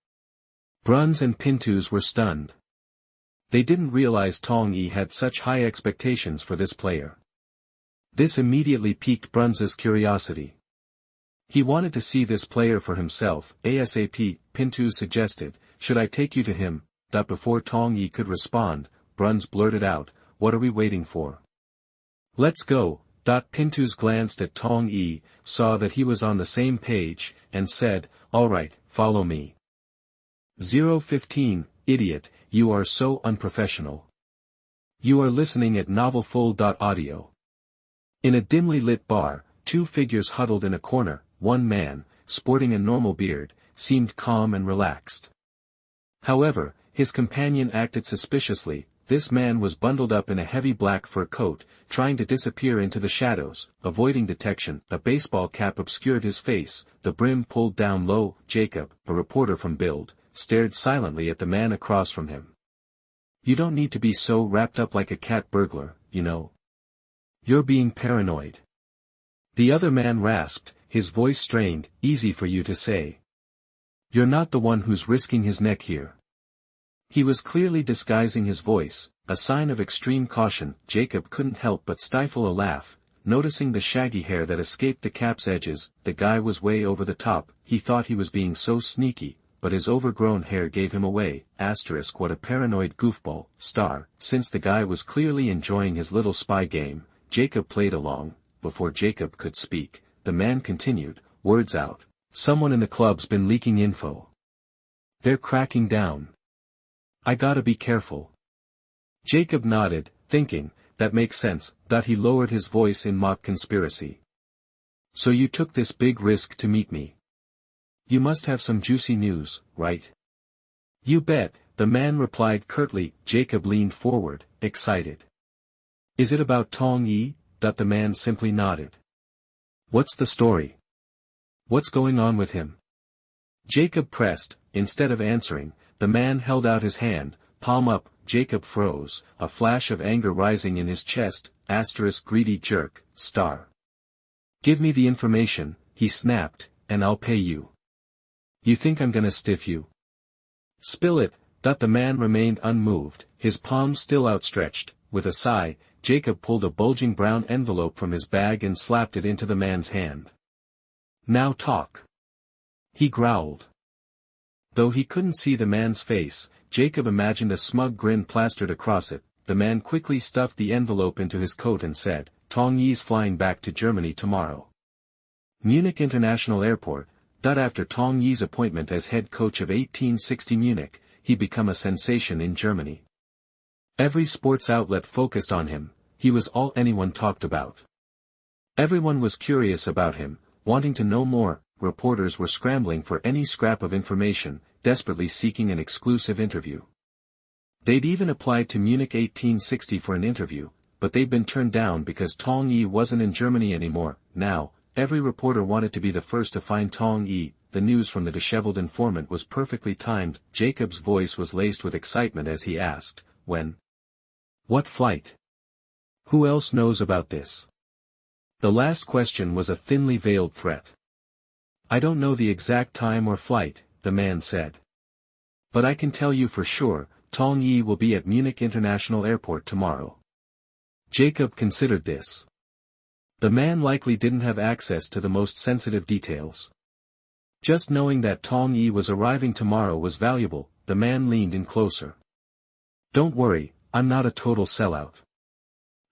Bruns and Pintus were stunned. They didn't realize Tong Yi had such high expectations for this player. This immediately piqued Bruns's curiosity. He wanted to see this player for himself. ASAP, Pintus suggested, "Should I take you to him?" Before Tong Yi could respond, Bruns blurted out, "What are we waiting for? Let's go." Pintus glanced at Tong Yi, saw that he was on the same page, and said, "All right, follow me." 015, idiot, you are so unprofessional. You are listening at NovelsThe. In a dimly lit bar, 2 figures huddled in a corner. One man, sporting a normal beard, seemed calm and relaxed. However, his companion acted suspiciously. This man was bundled up in a heavy black fur coat, trying to disappear into the shadows, avoiding detection. A baseball cap obscured his face, the brim pulled down low. Jacob, a reporter from Bild, stared silently at the man across from him. "You don't need to be so wrapped up like a cat burglar, you know. You're being paranoid." The other man rasped, his voice strained. "Easy for you to say. You're not the one who's risking his neck here." He was clearly disguising his voice, a sign of extreme caution. Jacob couldn't help but stifle a laugh, noticing the shaggy hair that escaped the cap's edges. The guy was way over the top. He thought he was being so sneaky, but his overgrown hair gave him away. What a paranoid goofball. Since the guy was clearly enjoying his little spy game, Jacob played along. Before Jacob could speak, the man continued, "Word's out. Someone in the club's been leaking info. They're cracking down. I gotta be careful." Jacob nodded, thinking, that makes sense. He lowered his voice in mock conspiracy. "So you took this big risk to meet me. You must have some juicy news, right?" "You bet," the man replied curtly. Jacob leaned forward, excited. "Is it about Tong Yi?" The man simply nodded. "What's the story? What's going on with him?" Jacob pressed. Instead of answering, the man held out his hand, palm up. Jacob froze, a flash of anger rising in his chest. Greedy jerk, "Give me the information," he snapped, "and I'll pay you. You think I'm gonna stiff you?" "Spill it." The man remained unmoved, his palms still outstretched. With a sigh, Jacob pulled a bulging brown envelope from his bag and slapped it into the man's hand. "Now talk," he growled. Though he couldn't see the man's face, Jacob imagined a smug grin plastered across it. The man quickly stuffed the envelope into his coat and said, "Tong Yi's flying back to Germany tomorrow. Munich International Airport." After Tong Yi's appointment as head coach of 1860 Munich, he became a sensation in Germany. Every sports outlet focused on him. He was all anyone talked about. Everyone was curious about him, wanting to know more. Reporters were scrambling for any scrap of information, desperately seeking an exclusive interview. They'd even applied to Munich 1860 for an interview, but they'd been turned down because Tong Yi wasn't in Germany anymore. Now, every reporter wanted to be the first to find Tong Yi. The news from the disheveled informant was perfectly timed. Jacob's voice was laced with excitement as he asked, "When? What flight? Who else knows about this?" The last question was a thinly veiled threat. "I don't know the exact time or flight," the man said. "But I can tell you for sure, Tong Yi will be at Munich International Airport tomorrow." Jacob considered this. The man likely didn't have access to the most sensitive details. Just knowing that Tong Yi was arriving tomorrow was valuable. The man leaned in closer. "Don't worry, I'm not a total sellout.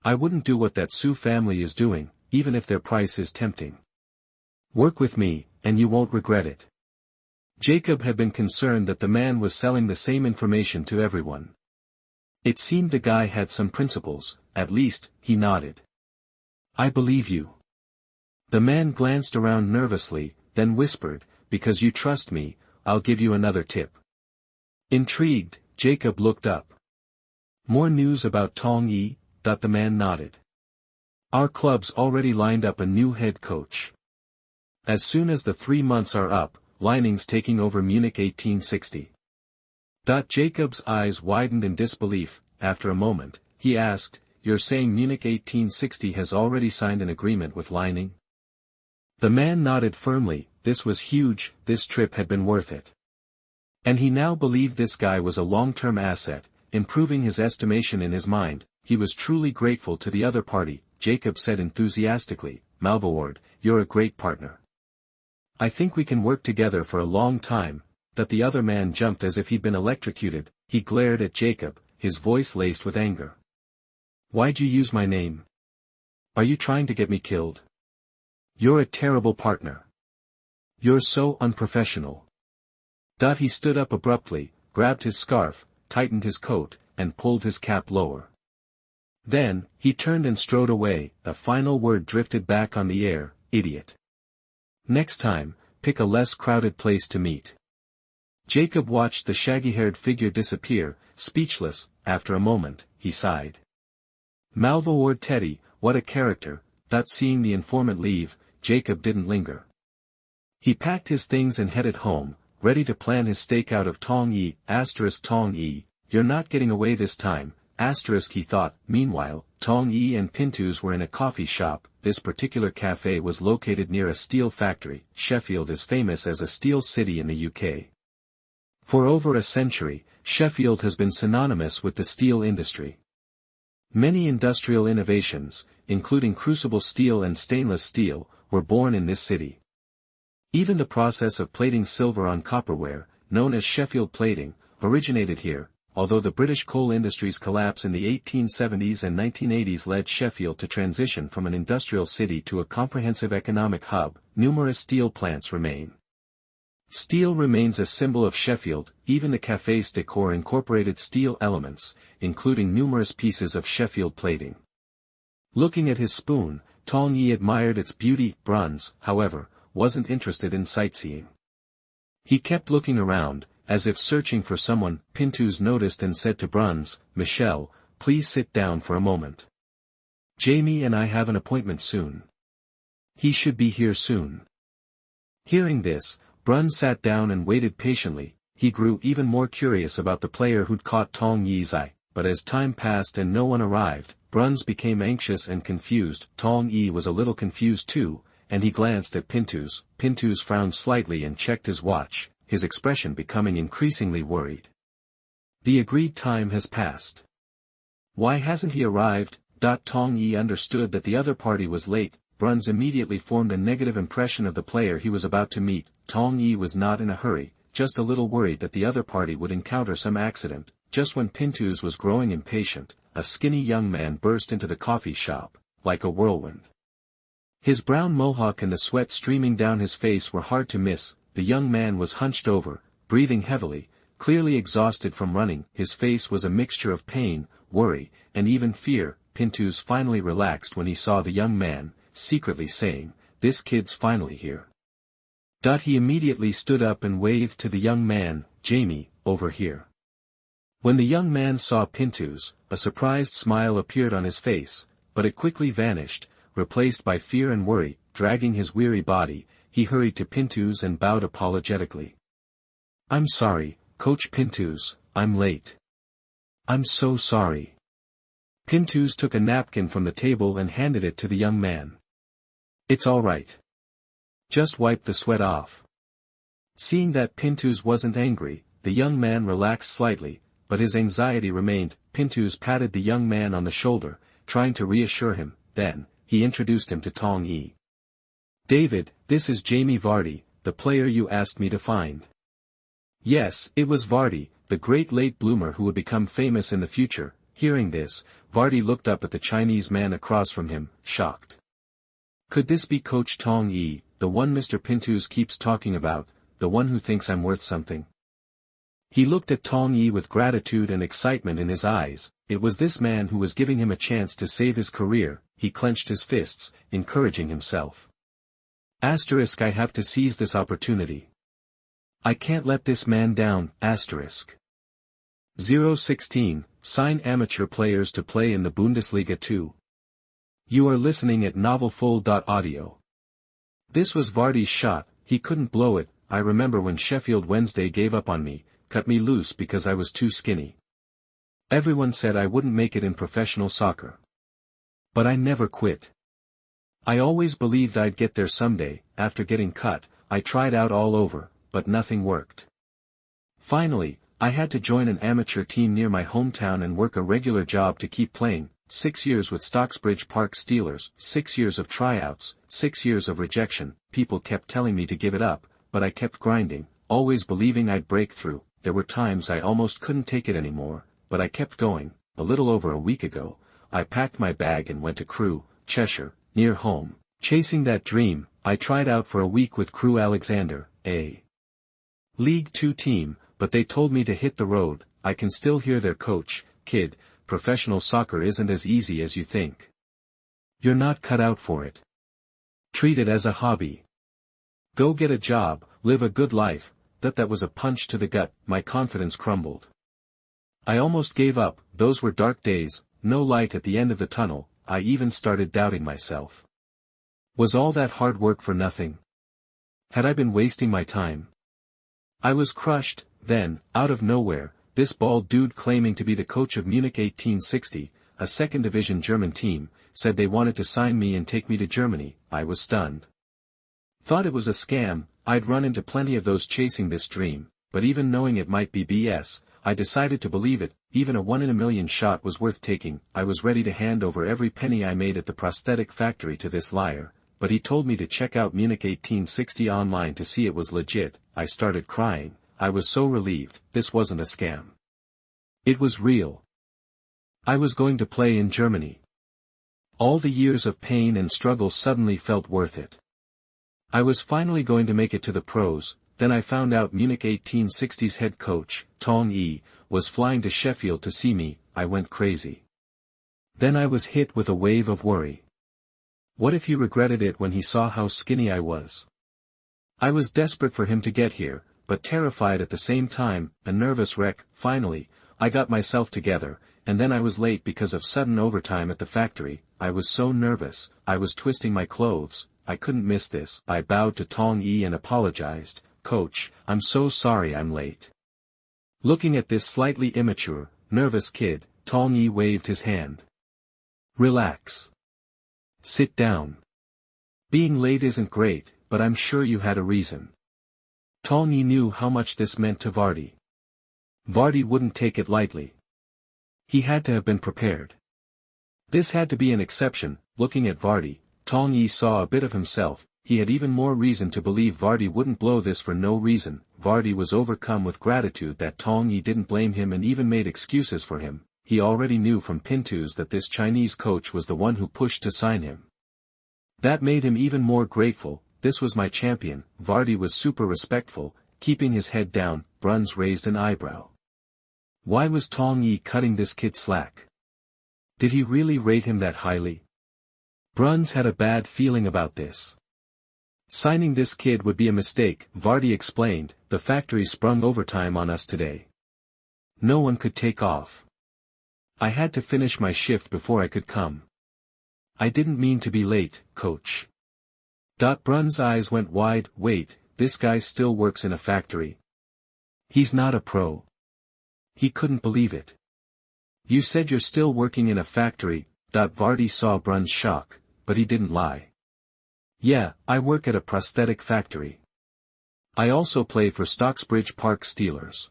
I wouldn't do what that Su family is doing, even if their price is tempting. Work with me, and you won't regret it." Jacob had been concerned that the man was selling the same information to everyone. It seemed the guy had some principles. At least, he nodded. "I believe you." The man glanced around nervously, then whispered, "Because you trust me, I'll give you another tip." Intrigued, Jacob looked up. "More news about Tong Yi?" The man nodded. "Our club's already lined up a new head coach. As soon as the 3 months are up, Lining's taking over Munich 1860. Jacob's eyes widened in disbelief. After a moment, he asked, "You're saying Munich 1860 has already signed an agreement with Lining?" The man nodded firmly. This was huge, this trip had been worth it. And he now believed this guy was a long-term asset, improving his estimation in his mind. He was truly grateful to the other party. Jacob said enthusiastically, "Mtlnovel, you're a great partner. I think we can work together for a long time." The other man jumped as if he'd been electrocuted. He glared at Jacob, his voice laced with anger. "Why'd you use my name? Are you trying to get me killed? You're a terrible partner. You're so unprofessional." He stood up abruptly, grabbed his scarf, tightened his coat, and pulled his cap lower. Then, he turned and strode away. A final word drifted back on the air: "Idiot. Next time, pick a less crowded place to meet." Jacob watched the shaggy-haired figure disappear, speechless. After a moment, he sighed. Mtlnovel Teddy, what a character. Seeing the informant leave, Jacob didn't linger. He packed his things and headed home, ready to plan his stakeout of Tong Yi. Tong Yi, you're not getting away this time. He thought. Meanwhile, Tong Yi and Pintus were in a coffee shop. This particular cafe was located near a steel factory. Sheffield is famous as a steel city in the UK. For over a century, Sheffield has been synonymous with the steel industry. Many industrial innovations, including crucible steel and stainless steel, were born in this city. Even the process of plating silver on copperware, known as Sheffield plating, originated here. Although the British coal industry's collapse in the 1870s and 1980s led Sheffield to transition from an industrial city to a comprehensive economic hub, numerous steel plants remain. Steel remains a symbol of Sheffield. Even the cafe's decor incorporated steel elements, including numerous pieces of Sheffield plating. Looking at his spoon, Tong Yi admired its beauty. Bruns, however, wasn't interested in sightseeing. He kept looking around, as if searching for someone. Pintus noticed and said to Bruns, "Michel, please sit down for a moment. Jamie and I have an appointment soon. He should be here soon." Hearing this, Bruns sat down and waited patiently. He grew even more curious about the player who'd caught Tong Yi's eye, but as time passed and no one arrived, Bruns became anxious and confused. Tong Yi was a little confused too, and he glanced at Pintus. Pintus frowned slightly and checked his watch, his expression becoming increasingly worried. The agreed time has passed. Why hasn't he arrived? Tong Yi understood that the other party was late. Bruns immediately formed a negative impression of the player he was about to meet. Tong Yi was not in a hurry, just a little worried that the other party would encounter some accident. Just when Pintus was growing impatient, a skinny young man burst into the coffee shop, like a whirlwind. His brown mohawk and the sweat streaming down his face were hard to miss. The young man was hunched over, breathing heavily, clearly exhausted from running. His face was a mixture of pain, worry, and even fear. Pintus finally relaxed when he saw the young man, secretly saying, "This kid's finally here." He immediately stood up and waved to the young man, "Jamie, over here." When the young man saw Pintus, a surprised smile appeared on his face, but it quickly vanished, replaced by fear and worry. Dragging his weary body, he hurried to Pintus and bowed apologetically. "I'm sorry, Coach Pintus, I'm late. I'm so sorry." Pintus took a napkin from the table and handed it to the young man. "It's all right. Just wipe the sweat off." Seeing that Pintus wasn't angry, the young man relaxed slightly, but his anxiety remained. Pintus patted the young man on the shoulder, trying to reassure him. Then, he introduced him to Tong Yi. "David, this is Jamie Vardy, the player you asked me to find." Yes, it was Vardy, the great late bloomer who would become famous in the future. Hearing this, Vardy looked up at the Chinese man across from him, shocked. Could this be Coach Tong Yi, the one Mr. Pintus keeps talking about, the one who thinks I'm worth something? He looked at Tong Yi with gratitude and excitement in his eyes. It was this man who was giving him a chance to save his career. He clenched his fists, encouraging himself. Asterisk I have to seize this opportunity. I can't let this man down, asterisk. 016, sign amateur players to play in the Bundesliga 2. You are listening at NovelsThe. This was Vardy's shot, he couldn't blow it. I remember when Sheffield Wednesday gave up on me, cut me loose because I was too skinny. Everyone said I wouldn't make it in professional soccer. But I never quit. I always believed I'd get there someday. After getting cut, I tried out all over, but nothing worked. Finally, I had to join an amateur team near my hometown and work a regular job to keep playing. 6 years with Stocksbridge Park Steelers, 6 years of tryouts, 6 years of rejection. People kept telling me to give it up, but I kept grinding, always believing I'd break through. There were times I almost couldn't take it anymore, but I kept going. A little over a week ago, I packed my bag and went to Crewe, Cheshire, near home. Chasing that dream, I tried out for a week with Crewe Alexander, a League 2 team, but they told me to hit the road. I can still hear their coach, "Kid, professional soccer isn't as easy as you think. You're not cut out for it. Treat it as a hobby. Go get a job, live a good life." That was a punch to the gut. My confidence crumbled. I almost gave up. Those were dark days, no light at the end of the tunnel. I even started doubting myself. Was all that hard work for nothing? Had I been wasting my time? I was crushed. Then, out of nowhere, this bald dude claiming to be the coach of Munich 1860, a second-division German team, said they wanted to sign me and take me to Germany. I was stunned. Thought it was a scam. I'd run into plenty of those chasing this dream, but even knowing it might be BS, I decided to believe it. Even a 1 in a million shot was worth taking. I was ready to hand over every penny I made at the prosthetic factory to this liar, but he told me to check out Munich 1860 online to see it was legit. I started crying. I was so relieved. This wasn't a scam. It was real. I was going to play in Germany. All the years of pain and struggle suddenly felt worth it. I was finally going to make it to the pros. Then I found out Munich 1860's head coach, Tong Yi, was flying to Sheffield to see me. I went crazy. Then I was hit with a wave of worry. What if he regretted it when he saw how skinny I was? I was desperate for him to get here, but terrified at the same time, a nervous wreck. Finally, I got myself together, and then I was late because of sudden overtime at the factory. I was so nervous, I was twisting my clothes. I couldn't miss this. I bowed to Tong Yi and apologized. "Coach, I'm so sorry I'm late." Looking at this slightly immature, nervous kid, Tong Yi waved his hand. "Relax. Sit down. Being late isn't great, but I'm sure you had a reason." Tong Yi knew how much this meant to Vardy. Vardy wouldn't take it lightly. He had to have been prepared. This had to be an exception. Looking at Vardy, Tong Yi saw a bit of himself. He had even more reason to believe Vardy wouldn't blow this for no reason. Vardy was overcome with gratitude that Tong Yi didn't blame him and even made excuses for him. He already knew from Pintus that this Chinese coach was the one who pushed to sign him. That made him even more grateful. This was my champion. Vardy was super respectful, keeping his head down. Bruns raised an eyebrow. Why was Tong Yi cutting this kid slack? Did he really rate him that highly? Bruns had a bad feeling about this. Signing this kid would be a mistake, Vardy explained. The factory sprung overtime on us today. No one could take off. I had to finish my shift before I could come. I didn't mean to be late, coach. Bruns' eyes went wide. Wait, this guy still works in a factory? He's not a pro. He couldn't believe it. You said you're still working in a factory. Vardy saw Bruns' shock, but he didn't lie. Yeah, I work at a prosthetic factory. I also play for Stocksbridge Park Steelers.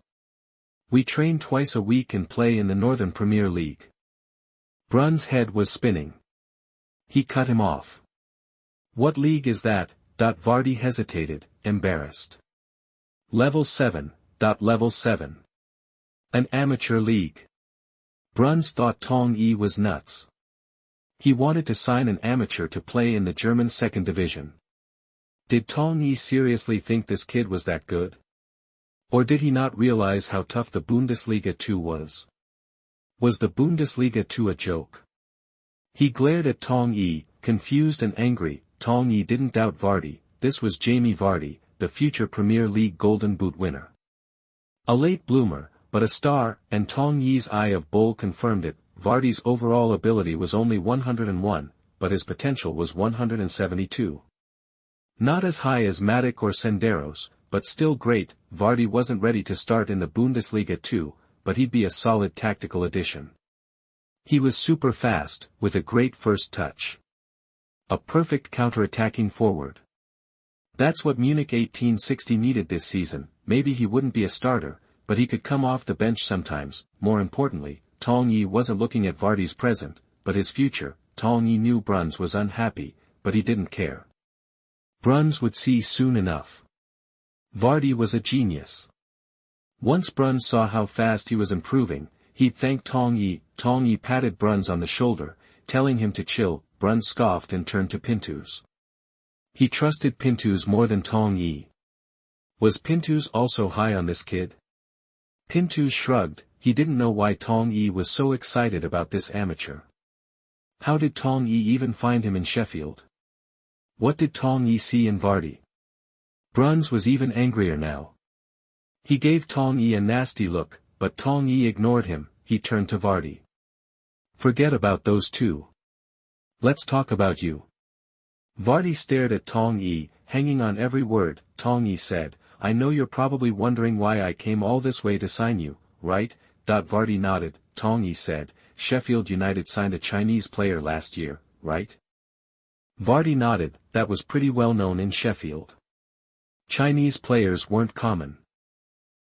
We train twice a week and play in the Northern Premier League. Bruns' head was spinning. He cut him off. What league is that? Vardy hesitated, embarrassed. Level 7. Level 7. An amateur league. Bruns thought Tong Yi was nuts. He wanted to sign an amateur to play in the German second division. Did Tong Yi seriously think this kid was that good? Or did he not realize how tough the Bundesliga 2 was? Was the Bundesliga 2 a joke? He glared at Tong Yi, confused and angry. Tong Yi didn't doubt Vardy, this was Jamie Vardy, the future Premier League Golden Boot winner. A late bloomer, but a star, and Tong Yi's eye of bowl confirmed it. Vardy's overall ability was only 101, but his potential was 172. Not as high as Matic or Senderos, but still great. Vardy wasn't ready to start in the Bundesliga too, but he'd be a solid tactical addition. He was super fast, with a great first touch. A perfect counter-attacking forward. That's what Munich 1860 needed this season. Maybe he wouldn't be a starter, but he could come off the bench sometimes. More importantly, Tong Yi wasn't looking at Vardy's present, but his future. Tong Yi knew Bruns was unhappy, but he didn't care. Bruns would see soon enough. Vardy was a genius. Once Bruns saw how fast he was improving, he'd thank Tong Yi. Tong Yi patted Bruns on the shoulder, telling him to chill. Bruns scoffed and turned to Pintus. He trusted Pintus more than Tong Yi. Was Pintus also high on this kid? Pintus shrugged. He didn't know why Tong Yi was so excited about this amateur. How did Tong Yi even find him in Sheffield? What did Tong Yi see in Vardy? Bruns was even angrier now. He gave Tong Yi a nasty look, but Tong Yi ignored him. He turned to Vardy. Forget about those two. Let's talk about you. Vardy stared at Tong Yi, hanging on every word. Tong Yi said, I know you're probably wondering why I came all this way to sign you, right? Vardy nodded. Tong Yi said, Sheffield United signed a Chinese player last year, right? Vardy nodded. That was pretty well known in Sheffield. Chinese players weren't common.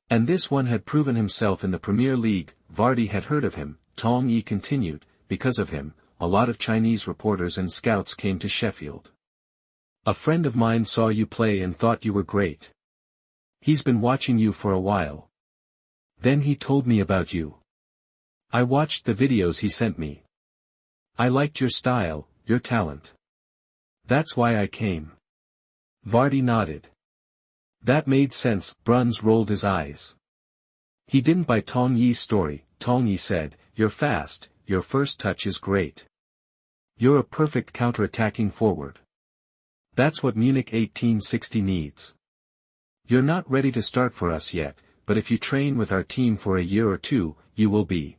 And this one had proven himself in the Premier League. Vardy had heard of him. Tong Yi continued, because of him, a lot of Chinese reporters and scouts came to Sheffield. A friend of mine saw you play and thought you were great. He's been watching you for a while. Then he told me about you. I watched the videos he sent me. I liked your style, your talent. That's why I came. Vardy nodded. That made sense. Bruns rolled his eyes. He didn't buy Tong Yi's story. Tong Yi said, You're fast, your first touch is great. You're a perfect counter-attacking forward. That's what Munich 1860 needs. You're not ready to start for us yet, but if you train with our team for a year or two, you will be.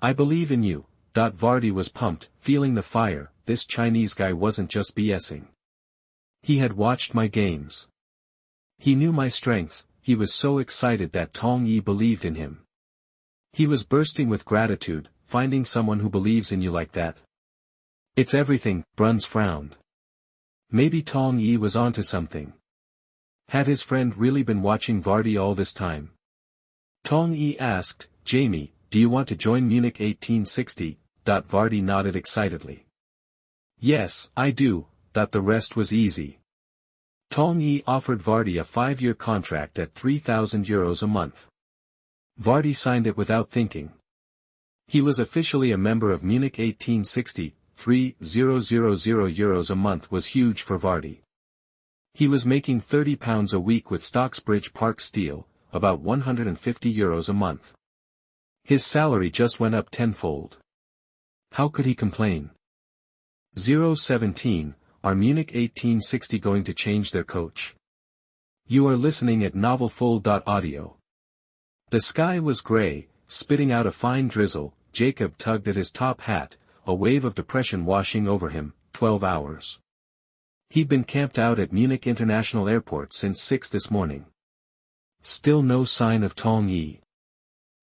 I believe in you. Vardy was pumped, feeling the fire. This Chinese guy wasn't just BSing. He had watched my games. He knew my strengths. He was so excited that Tong Yi believed in him. He was bursting with gratitude, finding someone who believes in you like that. It's everything. Bruns frowned. Maybe Tong Yi was onto something. Had his friend really been watching Vardy all this time? Tong Yi asked, Jamie, do you want to join Munich 1860? Vardy nodded excitedly. Yes, I do. The rest was easy. Tong Yi offered Vardy a 5-year contract at €3,000 a month. Vardy signed it without thinking. He was officially a member of Munich 1860. €3,000 a month was huge for Vardy. He was making £30 a week with Stocksbridge Park Steel, about €150 a month. His salary just went up tenfold. How could he complain? 017, are Munich 1860 going to change their coach? You are listening at NovelsThe. The sky was grey, spitting out a fine drizzle. Jacob tugged at his top hat, a wave of depression washing over him. 12 hours. He'd been camped out at Munich International Airport since 6 this morning. Still no sign of Tong Yi.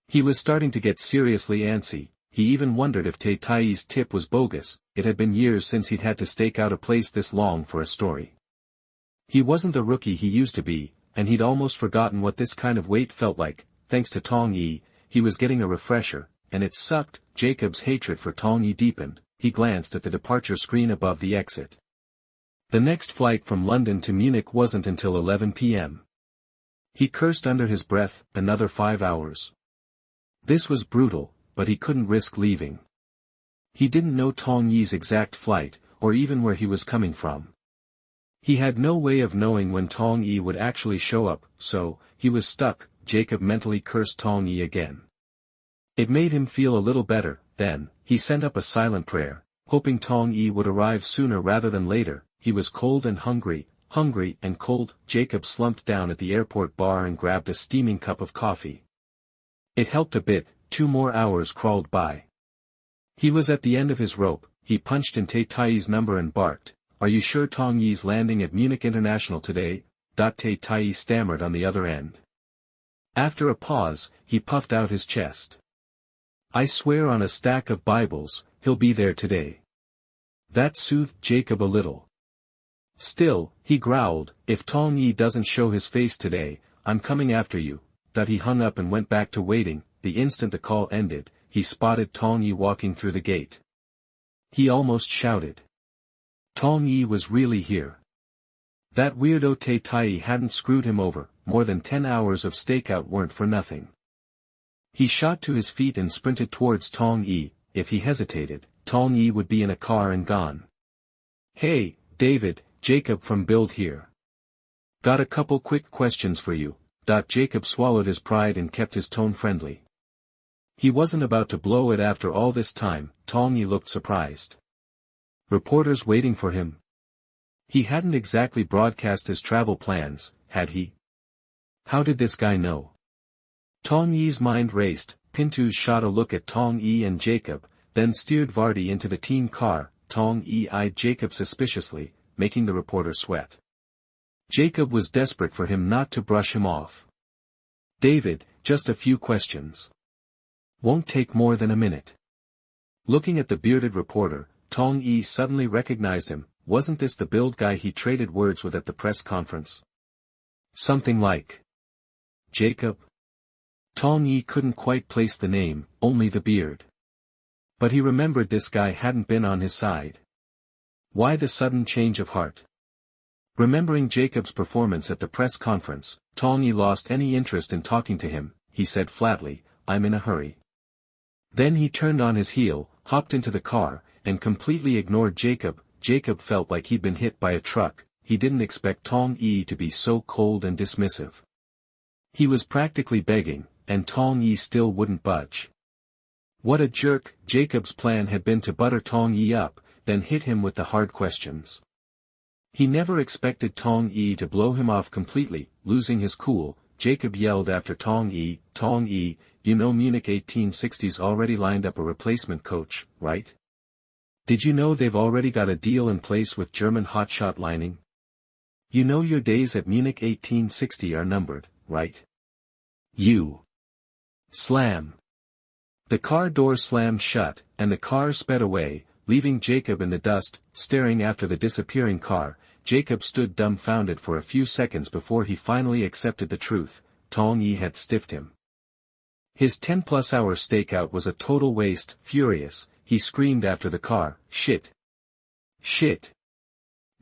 He was starting to get seriously antsy. He even wondered if Tai's tip was bogus. It had been years since he'd had to stake out a place this long for a story. He wasn't the rookie he used to be, and he'd almost forgotten what this kind of wait felt like. Thanks to Tong Yi, he was getting a refresher, and it sucked. Jacob's hatred for Tong Yi deepened. He glanced at the departure screen above the exit. The next flight from London to Munich wasn't until 11 p.m. He cursed under his breath. Another 5 hours. This was brutal, but he couldn't risk leaving. He didn't know Tong Yi's exact flight, or even where he was coming from. He had no way of knowing when Tong Yi would actually show up, so, he was stuck. Jacob mentally cursed Tong Yi again. It made him feel a little better. Then, he sent up a silent prayer, hoping Tong Yi would arrive sooner rather than later. He was cold and hungry. hungry and cold. Jacob slumped down at the airport bar and grabbed a steaming cup of coffee. It helped a bit. 2 more hours crawled by. He was at the end of his rope. He punched in Tai-Tai's number and barked, "Are you sure Tong Yi's landing at Munich International today?" Tai-Tai stammered on the other end. After a pause, he puffed out his chest. "I swear on a stack of Bibles, he'll be there today." That soothed Jacob a little. Still, he growled, "If Tong Yi doesn't show his face today, I'm coming after you." He hung up and went back to waiting. The instant the call ended, he spotted Tong Yi walking through the gate. He almost shouted. Tong Yi was really here. That weirdo Tai hadn't screwed him over. More than 10 hours of stakeout weren't for nothing. He shot to his feet and sprinted towards Tong Yi. If he hesitated, Tong Yi would be in a car and gone. "Hey, David, Jacob from Build here. Got a couple quick questions for you." Jacob swallowed his pride and kept his tone friendly. He wasn't about to blow it after all this time. Tong Yi looked surprised. Reporters waiting for him? He hadn't exactly broadcast his travel plans, had he? How did this guy know? Tong Yi's mind raced. Pintus shot a look at Tong Yi and Jacob, then steered Vardy into the team car. Tong Yi eyed Jacob suspiciously, making the reporter sweat. Jacob was desperate for him not to brush him off. "David, just a few questions. Won't take more than a minute." Looking at the bearded reporter, Tong Yi suddenly recognized him. Wasn't this the Build guy he traded words with at the press conference? Something like Jacob? Tong Yi couldn't quite place the name, only the beard. But he remembered this guy hadn't been on his side. Why the sudden change of heart? Remembering Jacob's performance at the press conference, Tong Yi lost any interest in talking to him. He said flatly, "I'm in a hurry." Then he turned on his heel, hopped into the car, and completely ignored Jacob. Jacob felt like he'd been hit by a truck. He didn't expect Tong Yi to be so cold and dismissive. He was practically begging, and Tong Yi still wouldn't budge. What a jerk. Jacob's plan had been to butter Tong Yi up, then hit him with the hard questions. He never expected Tong Yi to blow him off completely. Losing his cool, Jacob yelled after Tong Yi, "Tong Yi, you know Munich 1860's already lined up a replacement coach, right? Did you know they've already got a deal in place with German hotshot lining? You know your days at Munich 1860 are numbered, right? You." Slam. The car door slammed shut, and the car sped away, leaving Jacob in the dust, staring after the disappearing car. Jacob stood dumbfounded for a few seconds before he finally accepted the truth. Tong Yi had stiffed him. His 10-plus hour stakeout was a total waste. Furious, he screamed after the car, "Shit! Shit!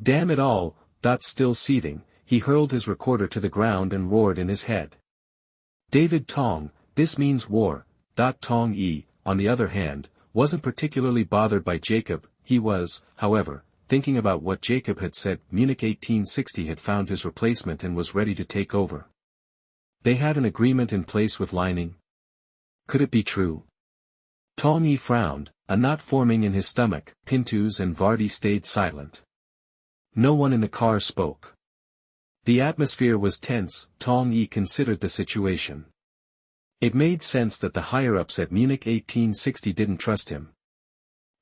Damn it all!" Still seething, he hurled his recorder to the ground and roared in his head. "David Tong, this means war." Tong Yi, on the other hand, wasn't particularly bothered by Jacob. He was, however, thinking about what Jacob had said. Munich 1860 had found his replacement and was ready to take over. They had an agreement in place with Lining. Could it be true? Tong Yi frowned, a knot forming in his stomach. Pintus and Vardy stayed silent. No one in the car spoke. The atmosphere was tense. Tong Yi considered the situation. It made sense that the higher-ups at Munich 1860 didn't trust him.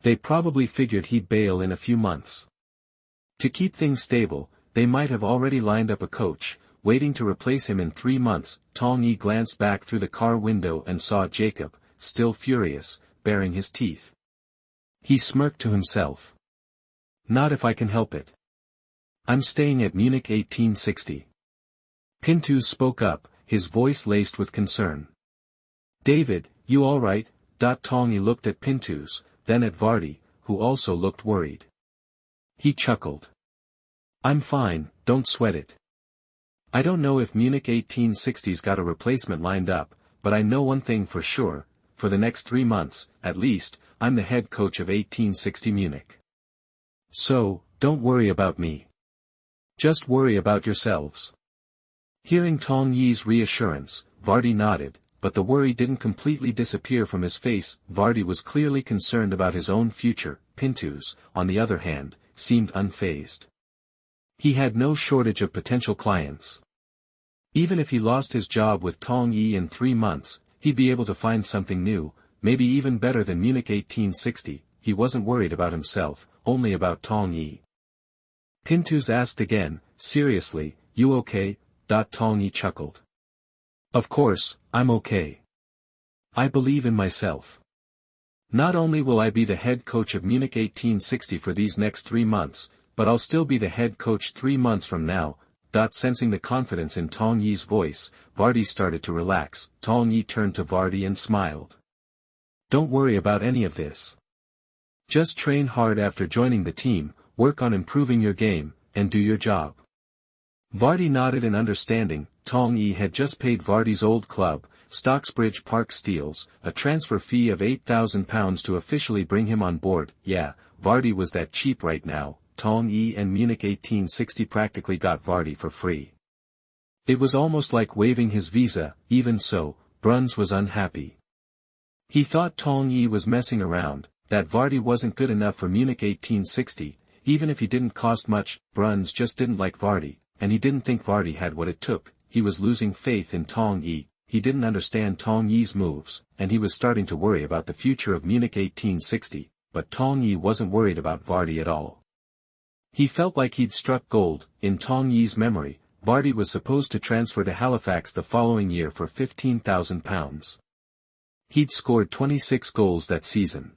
They probably figured he'd bail in a few months. To keep things stable, they might have already lined up a coach, waiting to replace him in 3 months. Tong Yi glanced back through the car window and saw Jacob, still furious, baring his teeth. He smirked to himself. "Not if I can help it. I'm staying at Munich 1860. Pintus spoke up, his voice laced with concern. "David, you all right?" Tong Yi looked at Pintus, then at Vardy, who also looked worried. He chuckled. "I'm fine, don't sweat it. I don't know if Munich 1860's got a replacement lined up, but I know one thing for sure, for the next 3 months, at least, I'm the head coach of 1860 Munich. So, don't worry about me. Just worry about yourselves." Hearing Tong Yi's reassurance, Vardy nodded, but the worry didn't completely disappear from his face. Vardy was clearly concerned about his own future. Pintus, on the other hand, seemed unfazed. He had no shortage of potential clients. Even if he lost his job with Tong Yi in 3 months, he'd be able to find something new, maybe even better than Munich 1860. He wasn't worried about himself, only about Tong Yi. Pintus asked again, seriously, you okay? Tong Yi chuckled. Of course, I'm okay. I believe in myself. Not only will I be the head coach of Munich 1860 for these next 3 months, but I'll still be the head coach 3 months from now. Sensing the confidence in Tong Yi's voice, Vardy started to relax. Tong Yi turned to Vardy and smiled. Don't worry about any of this. Just train hard after joining the team, work on improving your game, and do your job. Vardy nodded in understanding. Tong Yi had just paid Vardy's old club, Stocksbridge Park Steels, a transfer fee of £8,000 to officially bring him on board. Yeah, Vardy was that cheap right now. Tong Yi and Munich 1860 practically got Vardy for free. It was almost like waiving his visa. Even so, Bruns was unhappy. He thought Tong Yi was messing around, that Vardy wasn't good enough for Munich 1860, even if he didn't cost much. Bruns just didn't like Vardy, and he didn't think Vardy had what it took. He was losing faith in Tong Yi, he didn't understand Tong Yi's moves, and he was starting to worry about the future of Munich 1860, but Tong Yi wasn't worried about Vardy at all. He felt like he'd struck gold. In Tong Yi's memory, Vardy was supposed to transfer to Halifax the following year for £15,000. He'd scored 26 goals that season.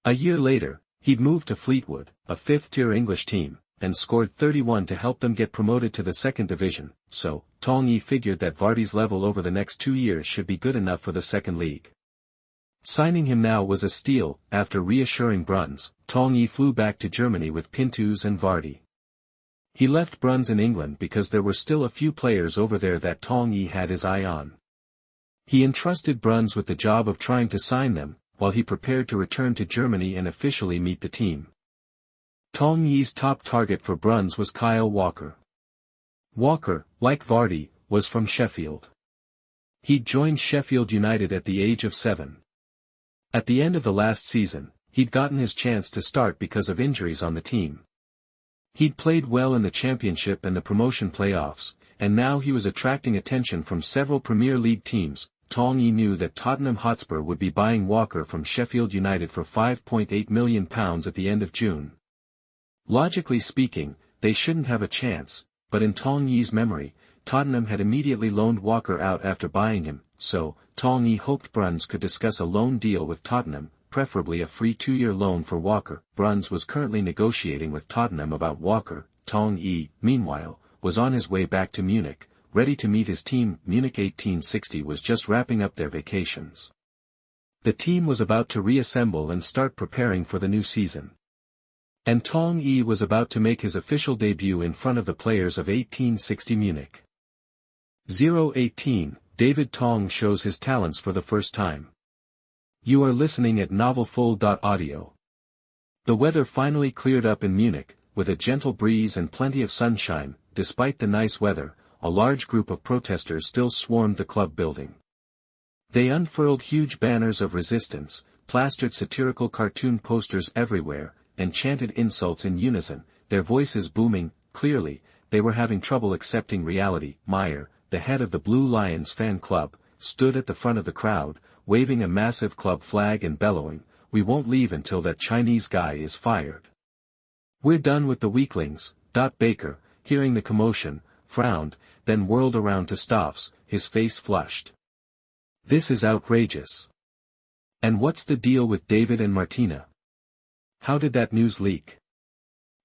A year later, he'd moved to Fleetwood, a 5th-tier English team, and scored 31 to help them get promoted to the 2nd division, so, Tong Yi figured that Vardy's level over the next 2 years should be good enough for the 2nd league. Signing him now was a steal. After reassuring Bruns, Tong Yi flew back to Germany with Pintus and Vardy. He left Bruns in England because there were still a few players over there that Tong Yi had his eye on. He entrusted Bruns with the job of trying to sign them, while he prepared to return to Germany and officially meet the team. Tong Yi's top target for Bruns was Kyle Walker. Walker, like Vardy, was from Sheffield. He'd joined Sheffield United at the age of 7. At the end of the last season, he'd gotten his chance to start because of injuries on the team. He'd played well in the Championship and the promotion playoffs, and now he was attracting attention from several Premier League teams. Tong Yi knew that Tottenham Hotspur would be buying Walker from Sheffield United for £5.8 million at the end of June. Logically speaking, they shouldn't have a chance, but in Tong Yi's memory, Tottenham had immediately loaned Walker out after buying him, so, Tong Yi hoped Bruns could discuss a loan deal with Tottenham, preferably a free 2-year loan for Walker. Bruns was currently negotiating with Tottenham about Walker. Tong Yi, meanwhile, was on his way back to Munich, ready to meet his team. Munich 1860 was just wrapping up their vacations. The team was about to reassemble and start preparing for the new season. And Tong Yi was about to make his official debut in front of the players of 1860 Munich. 018, David Tong shows his talents for the first time. You are listening at NovelsThe. The weather finally cleared up in Munich, with a gentle breeze and plenty of sunshine. Despite the nice weather, a large group of protesters still swarmed the club building. They unfurled huge banners of resistance, plastered satirical cartoon posters everywhere, and chanted insults in unison, their voices booming. Clearly, they were having trouble accepting reality. Meyer, the head of the Blue Lions fan club, stood at the front of the crowd, waving a massive club flag and bellowing, "We won't leave until that Chinese guy is fired. We're done with the weaklings." Baker, hearing the commotion, frowned, then whirled around to Stoffs, his face flushed. "This is outrageous. And what's the deal with David and Martina? How did that news leak?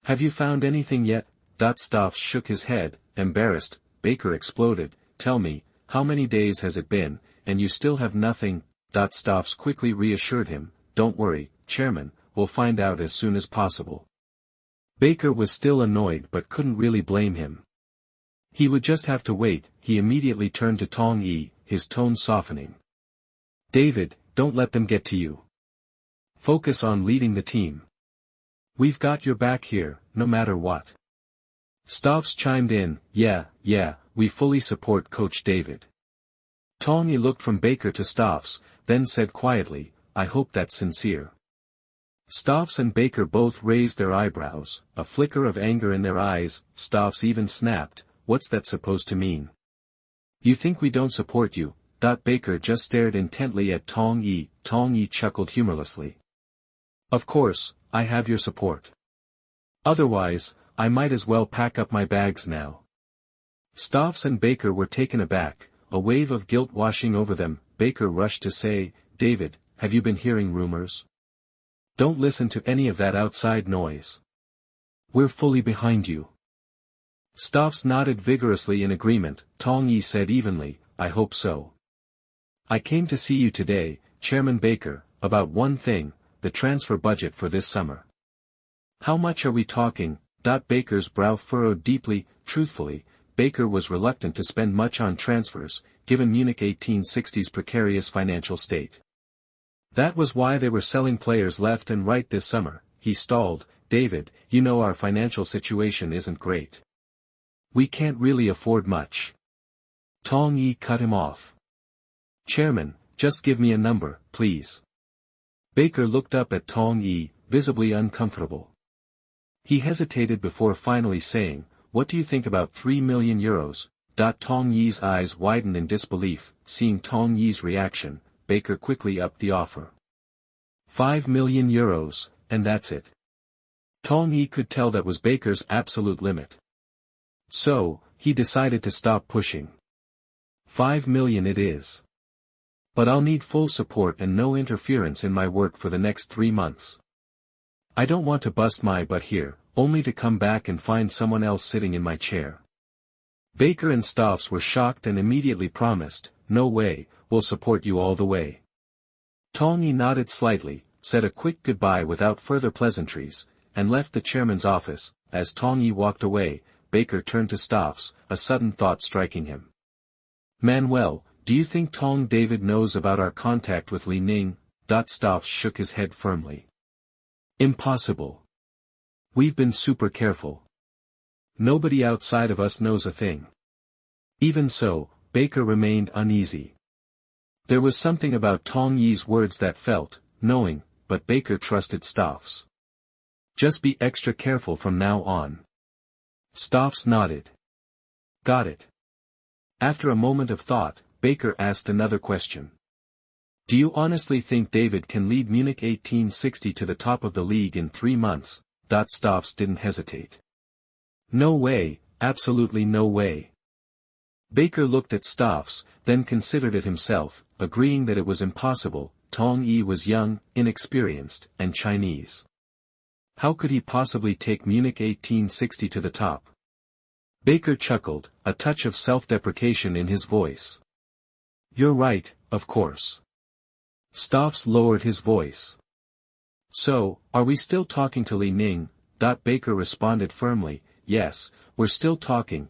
Have you found anything yet?" Stoffs shook his head, embarrassed. Baker exploded, "Tell me, how many days has it been, and you still have nothing?" Stoffs quickly reassured him, "Don't worry, Chairman, we'll find out as soon as possible." Baker was still annoyed but couldn't really blame him. He would just have to wait. He immediately turned to Tong Yi, his tone softening. "David, don't let them get to you. Focus on leading the team. We've got your back here, no matter what." Stoffs chimed in, Yeah, we fully support Coach David." Tong Yi looked from Baker to Stoffs, then said quietly, "I hope that's sincere." Stoffs and Baker both raised their eyebrows, a flicker of anger in their eyes. Stoffs even snapped, "What's that supposed to mean? You think we don't support you?" Baker just stared intently at Tong Yi. Tong Yi chuckled humorlessly. "Of course, I have your support. Otherwise, I might as well pack up my bags now." Stoffs and Baker were taken aback, a wave of guilt washing over them. Baker rushed to say, "David, have you been hearing rumors? Don't listen to any of that outside noise. We're fully behind you." Stoffs nodded vigorously in agreement. Tong Yi said evenly, "I hope so. I came to see you today, Chairman Baker, about one thing, the transfer budget for this summer. How much are we talking?" Baker's brow furrowed deeply. Truthfully, Baker was reluctant to spend much on transfers, given Munich 1860's precarious financial state. That was why they were selling players left and right this summer. He stalled, "David, you know our financial situation isn't great. We can't really afford much." Tong Yi cut him off. "Chairman, just give me a number, please." Baker looked up at Tong Yi, visibly uncomfortable. He hesitated before finally saying, "What do you think about 3 million euros? Tong Yi's eyes widened in disbelief. Seeing Tong Yi's reaction, Baker quickly upped the offer. 5 million euros, and that's it. Tong Yi could tell that was Baker's absolute limit. So, he decided to stop pushing. 5 million it is. But I'll need full support and no interference in my work for the next 3 months. I don't want to bust my butt here, only to come back and find someone else sitting in my chair." Baker and Stoffs were shocked and immediately promised, "No way, we'll support you all the way." Tong Yi nodded slightly, said a quick goodbye without further pleasantries, and left the chairman's office. As Tong Yi walked away, Baker turned to Stoffs, a sudden thought striking him. "Manuel, do you think Tong David knows about our contact with Li Ning?" Stoffs shook his head firmly. "Impossible. We've been super careful. Nobody outside of us knows a thing." Even so, Baker remained uneasy. There was something about Tong Yi's words that felt knowing, but Baker trusted Stoffs. "Just be extra careful from now on." Stoffs nodded. "Got it." After a moment of thought, Baker asked another question. "Do you honestly think David can lead Munich 1860 to the top of the league in 3 months? Stoffs didn't hesitate. "No way, absolutely no way." Baker looked at Stoffs, then considered it himself, agreeing that it was impossible. Tong Yi was young, inexperienced, and Chinese. How could he possibly take Munich 1860 to the top? Baker chuckled, a touch of self-deprecation in his voice. "You're right, of course." Stoffs lowered his voice. "So, are we still talking to Li Ning?" Baker responded firmly, "Yes, we're still talking."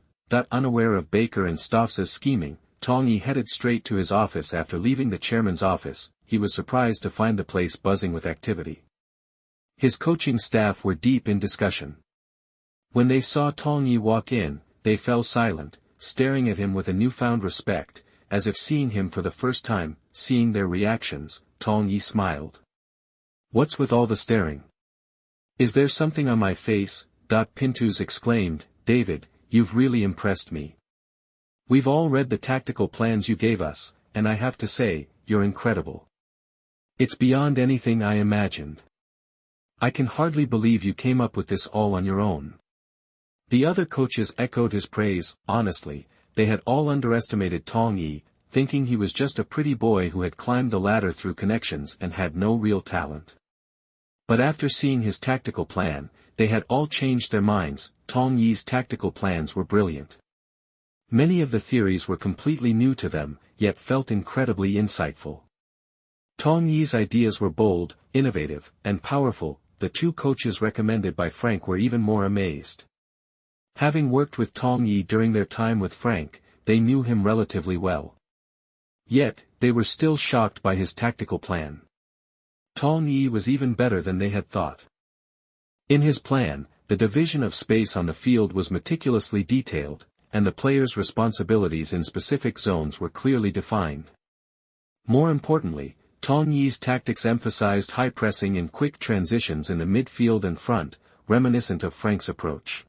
Unaware of Baker and Stoffs' scheming, Tong Yi headed straight to his office. After leaving the chairman's office, he was surprised to find the place buzzing with activity. His coaching staff were deep in discussion. When they saw Tong Yi walk in, they fell silent, staring at him with a newfound respect, as if seeing him for the first time. Seeing their reactions, Tong Yi smiled. "What's with all the staring? Is there something on my face?" Pintus exclaimed, "David, you've really impressed me. We've all read the tactical plans you gave us, and I have to say, you're incredible. It's beyond anything I imagined. I can hardly believe you came up with this all on your own." The other coaches echoed his praise. Honestly, they had all underestimated Tong Yi, thinking he was just a pretty boy who had climbed the ladder through connections and had no real talent. But after seeing his tactical plan, they had all changed their minds. Tong Yi's tactical plans were brilliant. Many of the theories were completely new to them, yet felt incredibly insightful. Tong Yi's ideas were bold, innovative, and powerful. The two coaches recommended by Frank were even more amazed. Having worked with Tong Yi during their time with Frank, they knew him relatively well. Yet, they were still shocked by his tactical plan. Tong Yi was even better than they had thought. In his plan, the division of space on the field was meticulously detailed, and the players' responsibilities in specific zones were clearly defined. More importantly, Tong Yi's tactics emphasized high pressing and quick transitions in the midfield and front, reminiscent of Frank's approach.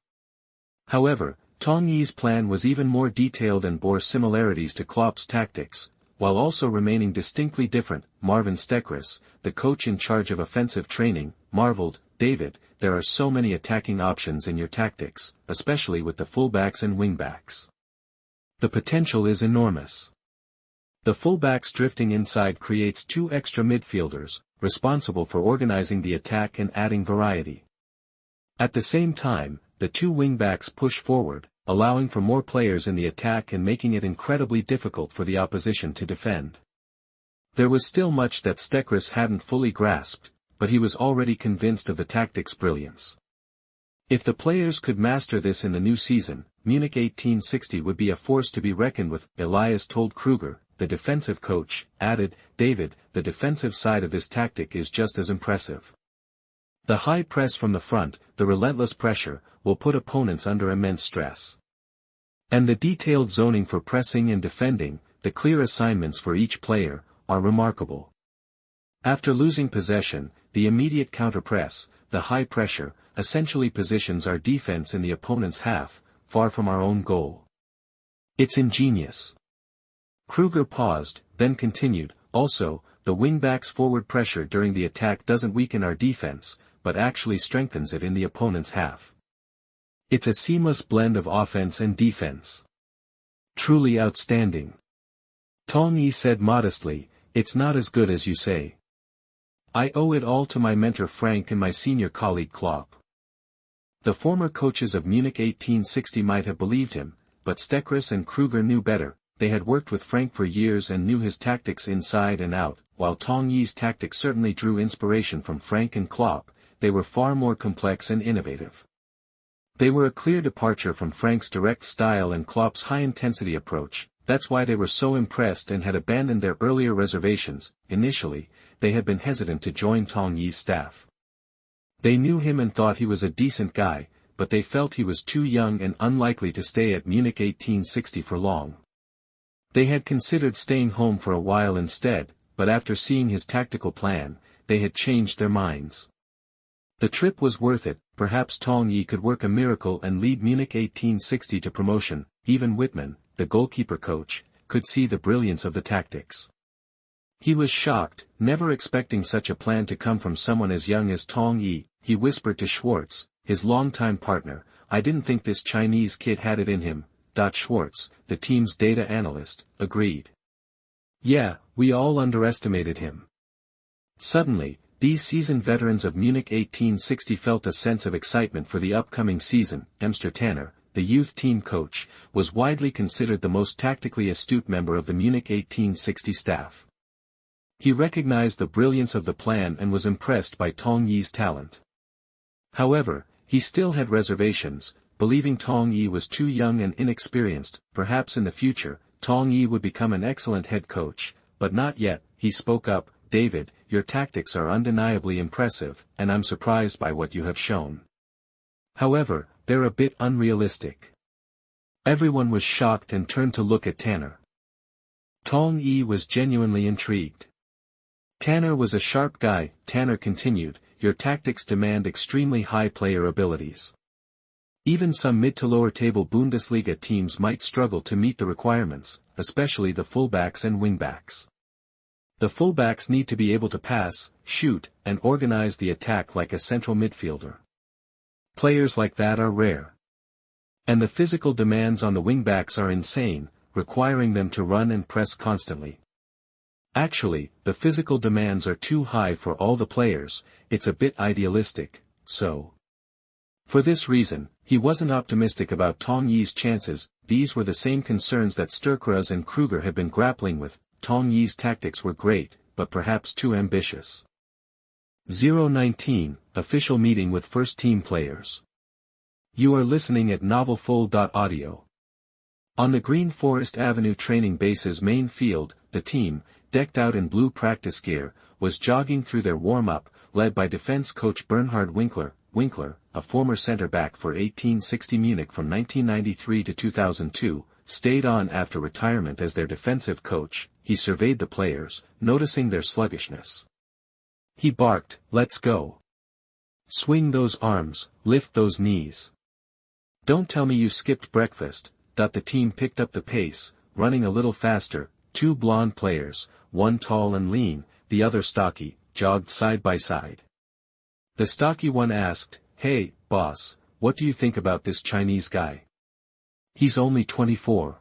However, Tong Yi's plan was even more detailed and bore similarities to Klopp's tactics, while also remaining distinctly different. Marvin Steckris, the coach in charge of offensive training, marveled, "David, there are so many attacking options in your tactics, especially with the fullbacks and wingbacks. The potential is enormous. The fullbacks drifting inside creates two extra midfielders, responsible for organizing the attack and adding variety. At the same time, the two wingbacks push forward, allowing for more players in the attack and making it incredibly difficult for the opposition to defend." There was still much that Steckris hadn't fully grasped, but he was already convinced of the tactic's brilliance. If the players could master this in the new season, Munich 1860 would be a force to be reckoned with. Elias told Kruger, the defensive coach, added, "David, the defensive side of this tactic is just as impressive. The high press from the front, the relentless pressure, will put opponents under immense stress. And the detailed zoning for pressing and defending, the clear assignments for each player, are remarkable. After losing possession, the immediate counterpress, the high pressure, essentially positions our defense in the opponent's half, far from our own goal. It's ingenious." Kruger paused, then continued, "Also, the wing-back's forward pressure during the attack doesn't weaken our defense, but actually strengthens it in the opponent's half. It's a seamless blend of offense and defense. Truly outstanding." Tong Yi said modestly, "It's not as good as you say. I owe it all to my mentor Frank and my senior colleague Klopp." The former coaches of Munich 1860 might have believed him, but Steckris and Kruger knew better. They had worked with Frank for years and knew his tactics inside and out. While Tong Yi's tactics certainly drew inspiration from Frank and Klopp, they were far more complex and innovative. They were a clear departure from Frank's direct style and Klopp's high-intensity approach. That's why they were so impressed and had abandoned their earlier reservations. Initially, they had been hesitant to join Tong Yi's staff. They knew him and thought he was a decent guy, but they felt he was too young and unlikely to stay at Munich 1860 for long. They had considered staying home for a while instead, but after seeing his tactical plan, they had changed their minds. The trip was worth it. Perhaps Tong Yi could work a miracle and lead Munich 1860 to promotion. Even Whitman, the goalkeeper coach, could see the brilliance of the tactics. He was shocked, never expecting such a plan to come from someone as young as Tong Yi. He whispered to Schwartz, his longtime partner, "I didn't think this Chinese kid had it in him." Schwartz, the team's data analyst, agreed. "Yeah, we all underestimated him." Suddenly, these seasoned veterans of Munich 1860 felt a sense of excitement for the upcoming season. Mr. Tanner, the youth team coach, was widely considered the most tactically astute member of the Munich 1860 staff. He recognized the brilliance of the plan and was impressed by Tong Yi's talent. However, he still had reservations, believing Tong Yi was too young and inexperienced. Perhaps in the future, Tong Yi would become an excellent head coach, but not yet. He spoke up, "David, your tactics are undeniably impressive, and I'm surprised by what you have shown. However, they're a bit unrealistic." Everyone was shocked and turned to look at Tanner. Tong Yi was genuinely intrigued. Tanner was a sharp guy. Tanner continued, "Your tactics demand extremely high player abilities. Even some mid to lower table Bundesliga teams might struggle to meet the requirements, especially the fullbacks and wingbacks. The fullbacks need to be able to pass, shoot, and organize the attack like a central midfielder. Players like that are rare. And the physical demands on the wingbacks are insane, requiring them to run and press constantly. Actually, the physical demands are too high for all the players. It's a bit idealistic, so." For this reason, he wasn't optimistic about Tong Yi's chances. These were the same concerns that Steckris and Kruger had been grappling with. Tong Yi's tactics were great, but perhaps too ambitious. 019, Official Meeting with First Team Players. You are listening at NovelFull.audio. On the Green Forest Avenue training base's main field, the team, decked out in blue practice gear, was jogging through their warm-up, led by defense coach Bernhard Winkler. Winkler, a former center-back for 1860 Munich from 1993 to 2002, stayed on after retirement as their defensive coach. He surveyed the players, noticing their sluggishness. He barked, "Let's go. Swing those arms, lift those knees. Don't tell me you skipped breakfast." The team picked up the pace, running a little faster. Two blonde players, one tall and lean, the other stocky, jogged side by side. The stocky one asked, "Hey, boss, what do you think about this Chinese guy? He's only 24.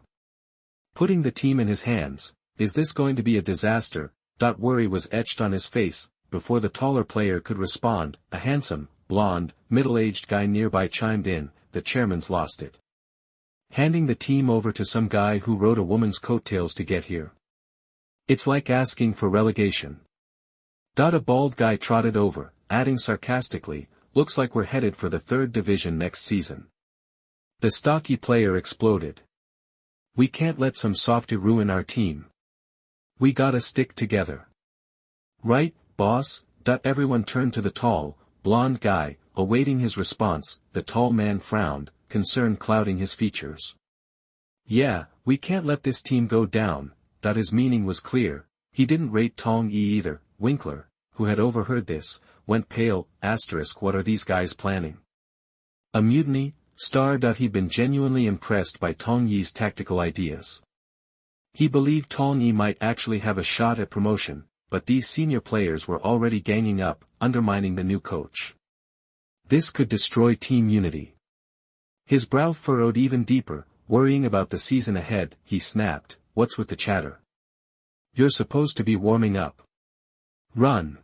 Putting the team in his hands, is this going to be a disaster?" Worry was etched on his face. Before the taller player could respond, a handsome, blonde, middle-aged guy nearby chimed in, "The chairman's lost it. Handing the team over to some guy who rode a woman's coattails to get here. It's like asking for relegation." A bald guy trotted over, adding sarcastically, "Looks like we're headed for the 3rd division next season." The stocky player exploded. "We can't let some softy ruin our team. We gotta stick together." "Right, boss." Everyone turned to the tall, blonde guy, awaiting his response. The tall man frowned, concern clouding his features. "Yeah, we can't let this team go down." His meaning was clear. He didn't rate Tong Yi either. Winkler, who had overheard this, went pale. What are these guys planning? A mutiny? He'd been genuinely impressed by Tong Yi's tactical ideas. He believed Tong Yi might actually have a shot at promotion, but these senior players were already ganging up, undermining the new coach. This could destroy team unity. His brow furrowed even deeper, worrying about the season ahead. He snapped, "What's with the chatter? You're supposed to be warming up. Run."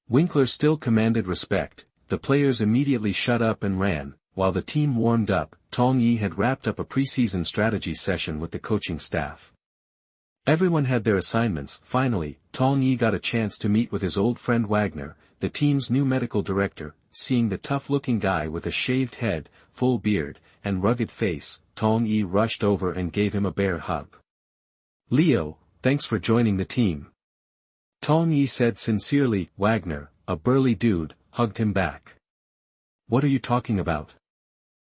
Winkler still commanded respect. The players immediately shut up and ran. While the team warmed up, Tong Yi had wrapped up a preseason strategy session with the coaching staff. Everyone had their assignments. Finally, Tong Yi got a chance to meet with his old friend Wagner, the team's new medical director. Seeing the tough-looking guy with a shaved head, full beard, and rugged face, Tong Yi rushed over and gave him a bear hug. "Leo, thanks for joining the team." Tong Yi said sincerely. Wagner, a burly dude, hugged him back. "What are you talking about?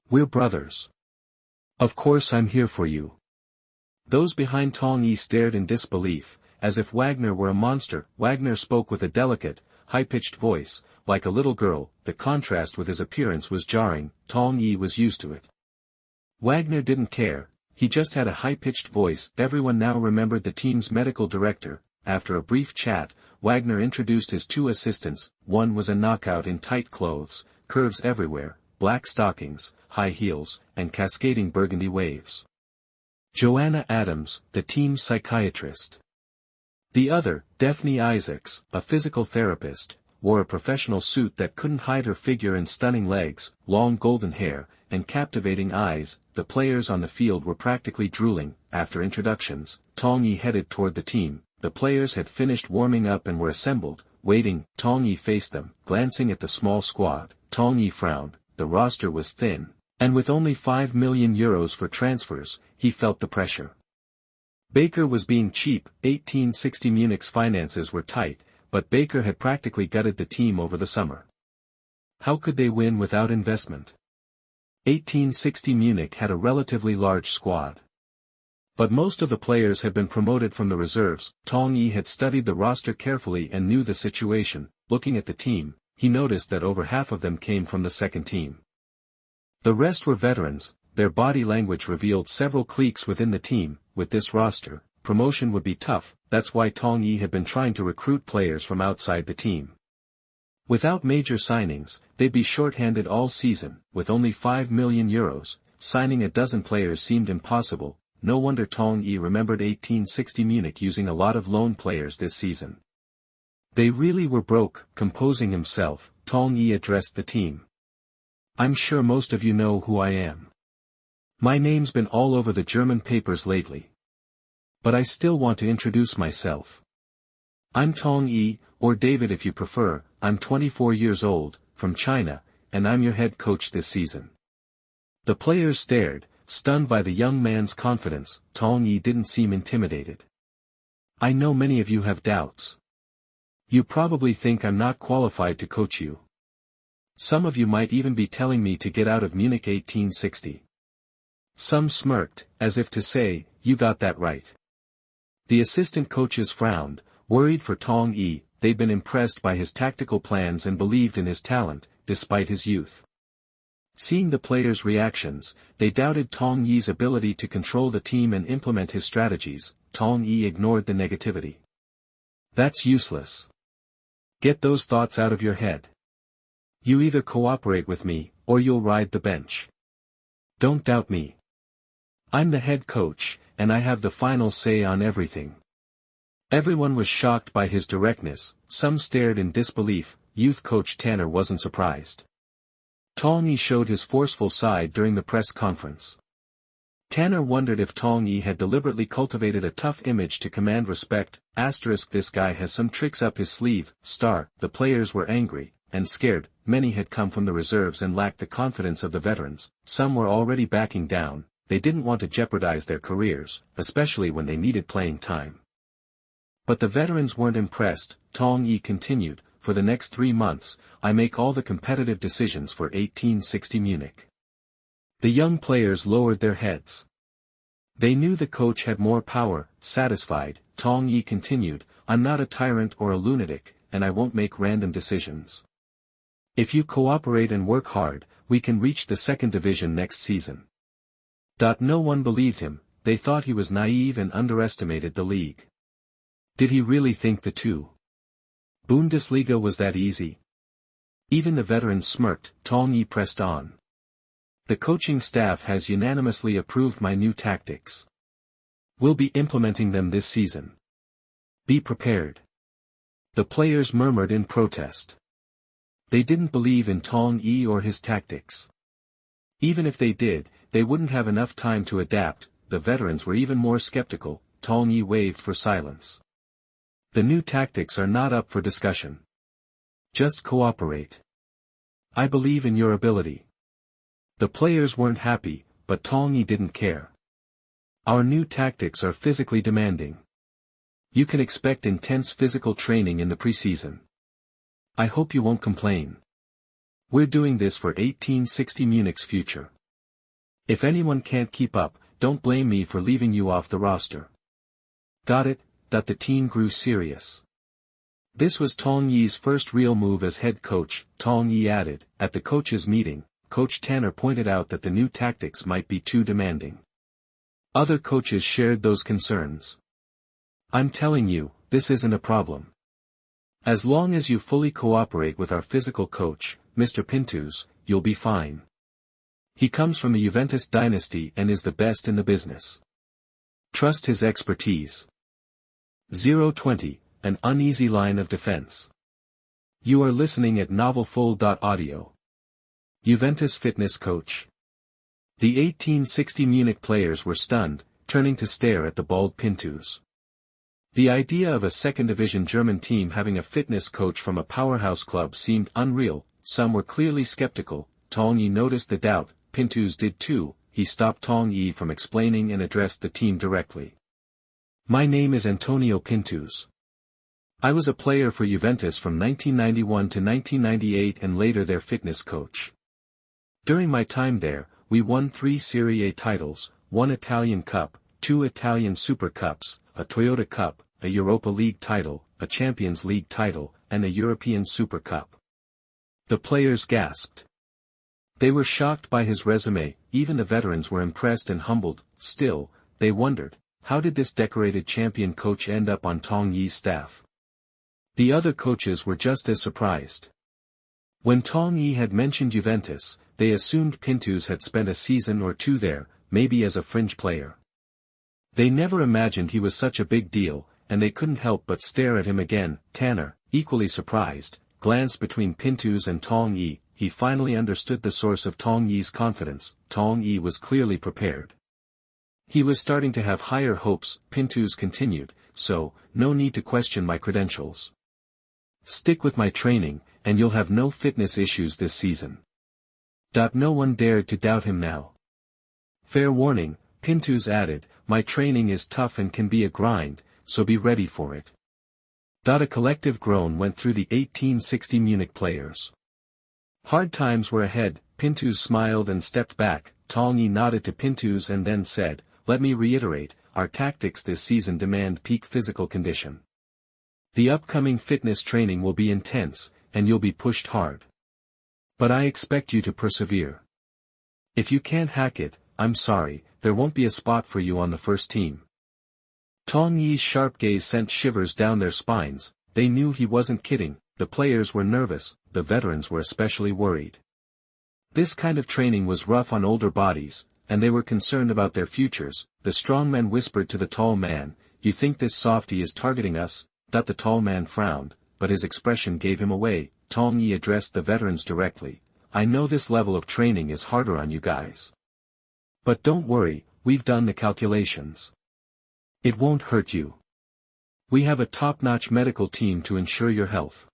We're brothers. Of course I'm here for you." Those behind Tong Yi stared in disbelief, as if Wagner were a monster. Wagner spoke with a delicate, high-pitched voice, like a little girl. The contrast with his appearance was jarring. Tong Yi was used to it. Wagner didn't care, he just had a high-pitched voice. Everyone now remembered the team's medical director. After a brief chat, Wagner introduced his two assistants. One was a knockout in tight clothes, curves everywhere, black stockings, high heels, and cascading burgundy waves. Joanna Adams, the team's psychiatrist. The other, Daphne Isaacs, a physical therapist, wore a professional suit that couldn't hide her figure and stunning legs, long golden hair, and captivating eyes. The players on the field were practically drooling. After introductions, Tong Yi headed toward the team. The players had finished warming up and were assembled, waiting. Tong Yi faced them, glancing at the small squad. Tong Yi frowned. The roster was thin, and with only €5 million for transfers, he felt the pressure. Baker was being cheap. 1860 Munich's finances were tight, but Baker had practically gutted the team over the summer. How could they win without investment? 1860 Munich had a relatively large squad. But most of the players had been promoted from the reserves. Tong Yi had studied the roster carefully and knew the situation. Looking at the team, he noticed that over half of them came from the second team. The rest were veterans. Their body language revealed several cliques within the team. With this roster, promotion would be tough. That's why Tong Yi had been trying to recruit players from outside the team. Without major signings, they'd be short-handed all season. With only €5 million, signing a dozen players seemed impossible. No wonder Tong Yi remembered 1860 Munich using a lot of loan players this season. They really were broke. Composing himself, Tong Yi addressed the team. "I'm sure most of you know who I am. My name's been all over the German papers lately. But I still want to introduce myself. I'm Tong Yi, or David if you prefer. I'm 24 years old, from China, and I'm your head coach this season." The players stared, stunned by the young man's confidence. Tong Yi didn't seem intimidated. "I know many of you have doubts. You probably think I'm not qualified to coach you. Some of you might even be telling me to get out of Munich 1860. Some smirked, as if to say, "You got that right." The assistant coaches frowned, worried for Tong Yi. They'd been impressed by his tactical plans and believed in his talent, despite his youth. Seeing the players' reactions, they doubted Tong Yi's ability to control the team and implement his strategies. Tong Yi ignored the negativity. "That's useless. Get those thoughts out of your head. You either cooperate with me, or you'll ride the bench. Don't doubt me. I'm the head coach, and I have the final say on everything." Everyone was shocked by his directness, some stared in disbelief. Youth coach Tanner wasn't surprised. Tong Yi showed his forceful side during the press conference. Tanner wondered if Tong Yi had deliberately cultivated a tough image to command respect. This guy has some tricks up his sleeve. The players were angry, and scared. Many had come from the reserves and lacked the confidence of the veterans. Some were already backing down. They didn't want to jeopardize their careers, especially when they needed playing time. But the veterans weren't impressed. Tong Yi continued, "For the next 3 months, I make all the competitive decisions for 1860 Munich." The young players lowered their heads. They knew the coach had more power. Satisfied, Tong Yi continued, "I'm not a tyrant or a lunatic, and I won't make random decisions. If you cooperate and work hard, we can reach the second division next season." No one believed him. They thought he was naive and underestimated the league. Did he really think the Bundesliga was that easy? Even the veterans smirked. Tong Yi pressed on. "The coaching staff has unanimously approved my new tactics. We'll be implementing them this season. Be prepared." The players murmured in protest. They didn't believe in Tong Yi or his tactics. Even if they did, they wouldn't have enough time to adapt. The veterans were even more skeptical. Tong Yi waved for silence. "The new tactics are not up for discussion. Just cooperate. I believe in your ability." The players weren't happy, but Tong Yi didn't care. "Our new tactics are physically demanding. You can expect intense physical training in the preseason. I hope you won't complain. We're doing this for 1860 Munich's future. If anyone can't keep up, don't blame me for leaving you off the roster. Got it?" The team grew serious. This was Tong Yi's first real move as head coach. Tong Yi added, "At the coaches' meeting, Coach Tanner pointed out that the new tactics might be too demanding." Other coaches shared those concerns. "I'm telling you, this isn't a problem. As long as you fully cooperate with our physical coach, Mr. Pintus, you'll be fine. He comes from the Juventus dynasty and is the best in the business. Trust his expertise." 020, an uneasy line of defense. You are listening at NovelsThe. Juventus fitness coach. The 1860 Munich players were stunned, turning to stare at the bald Pintus. The idea of a second-division German team having a fitness coach from a powerhouse club seemed unreal. Some were clearly skeptical. Tong Yi noticed the doubt. Pintus did too. He stopped Tong Yi from explaining and addressed the team directly. "My name is Antonio Pintus. I was a player for Juventus from 1991 to 1998 and later their fitness coach. During my time there, we won 3 Serie A titles, 1 Italian Cup, 2 Italian Super Cups, a Toyota Cup, a Europa League title, a Champions League title, and a European Super Cup." The players gasped. They were shocked by his resume. Even the veterans were impressed and humbled. Still, they wondered, how did this decorated champion coach end up on Tong Yi's staff? The other coaches were just as surprised. When Tong Yi had mentioned Juventus, they assumed Pintus had spent a season or 2 there, maybe as a fringe player. They never imagined he was such a big deal, and they couldn't help but stare at him again. Tanner, equally surprised, glanced between Pintus and Tong Yi. He finally understood the source of Tong Yi's confidence. Tong Yi was clearly prepared. He was starting to have higher hopes. Pintus continued, "So, no need to question my credentials. Stick with my training, and you'll have no fitness issues this season." No one dared to doubt him now. "Fair warning," Pintus added, "my training is tough and can be a grind, so be ready for it." A collective groan went through the 1860 Munich players. Hard times were ahead. Pintus smiled and stepped back. Tong Yi nodded to Pintus and then said, "Let me reiterate, our tactics this season demand peak physical condition. The upcoming fitness training will be intense, and you'll be pushed hard. But I expect you to persevere. If you can't hack it, I'm sorry, there won't be a spot for you on the first team." Tong Yi's sharp gaze sent shivers down their spines. They knew he wasn't kidding. The players were nervous, the veterans were especially worried. This kind of training was rough on older bodies, and they were concerned about their futures. The strong man whispered to the tall man, "You think this softy is targeting us?" The tall man frowned, but his expression gave him away. Tong Yi addressed the veterans directly. "I know this level of training is harder on you guys. But don't worry, we've done the calculations. It won't hurt you. We have a top-notch medical team to ensure your health."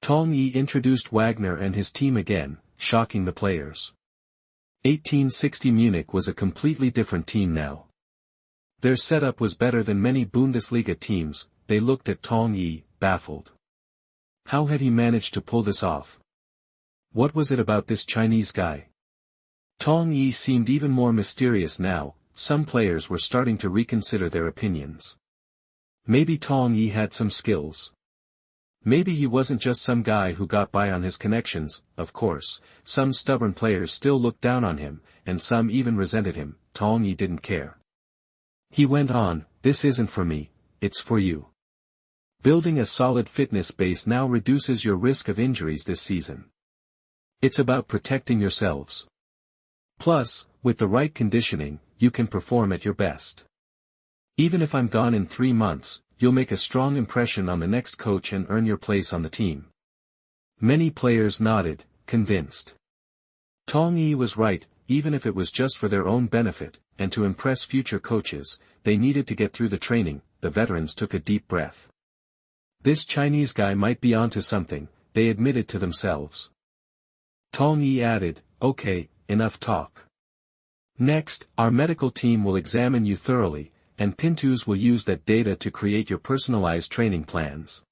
Tong Yi introduced Wagner and his team again, shocking the players. 1860 Munich was a completely different team now. Their setup was better than many Bundesliga teams. They looked at Tong Yi, baffled. How had he managed to pull this off? What was it about this Chinese guy? Tong Yi seemed even more mysterious now. Some players were starting to reconsider their opinions. Maybe Tong Yi had some skills. Maybe he wasn't just some guy who got by on his connections. Of course, some stubborn players still looked down on him, and some even resented him. Tong Yi didn't care. He went on, "This isn't for me, it's for you. Building a solid fitness base now reduces your risk of injuries this season. It's about protecting yourselves. Plus, with the right conditioning, you can perform at your best. Even if I'm gone in 3 months, you'll make a strong impression on the next coach and earn your place on the team." Many players nodded, convinced. Tong Yi was right. Even if it was just for their own benefit, and to impress future coaches, they needed to get through the training. The veterans took a deep breath. This Chinese guy might be onto something, they admitted to themselves. Tong Yi added, "Okay, enough talk. Next, our medical team will examine you thoroughly, and Pintus will use that data to create your personalized training plans.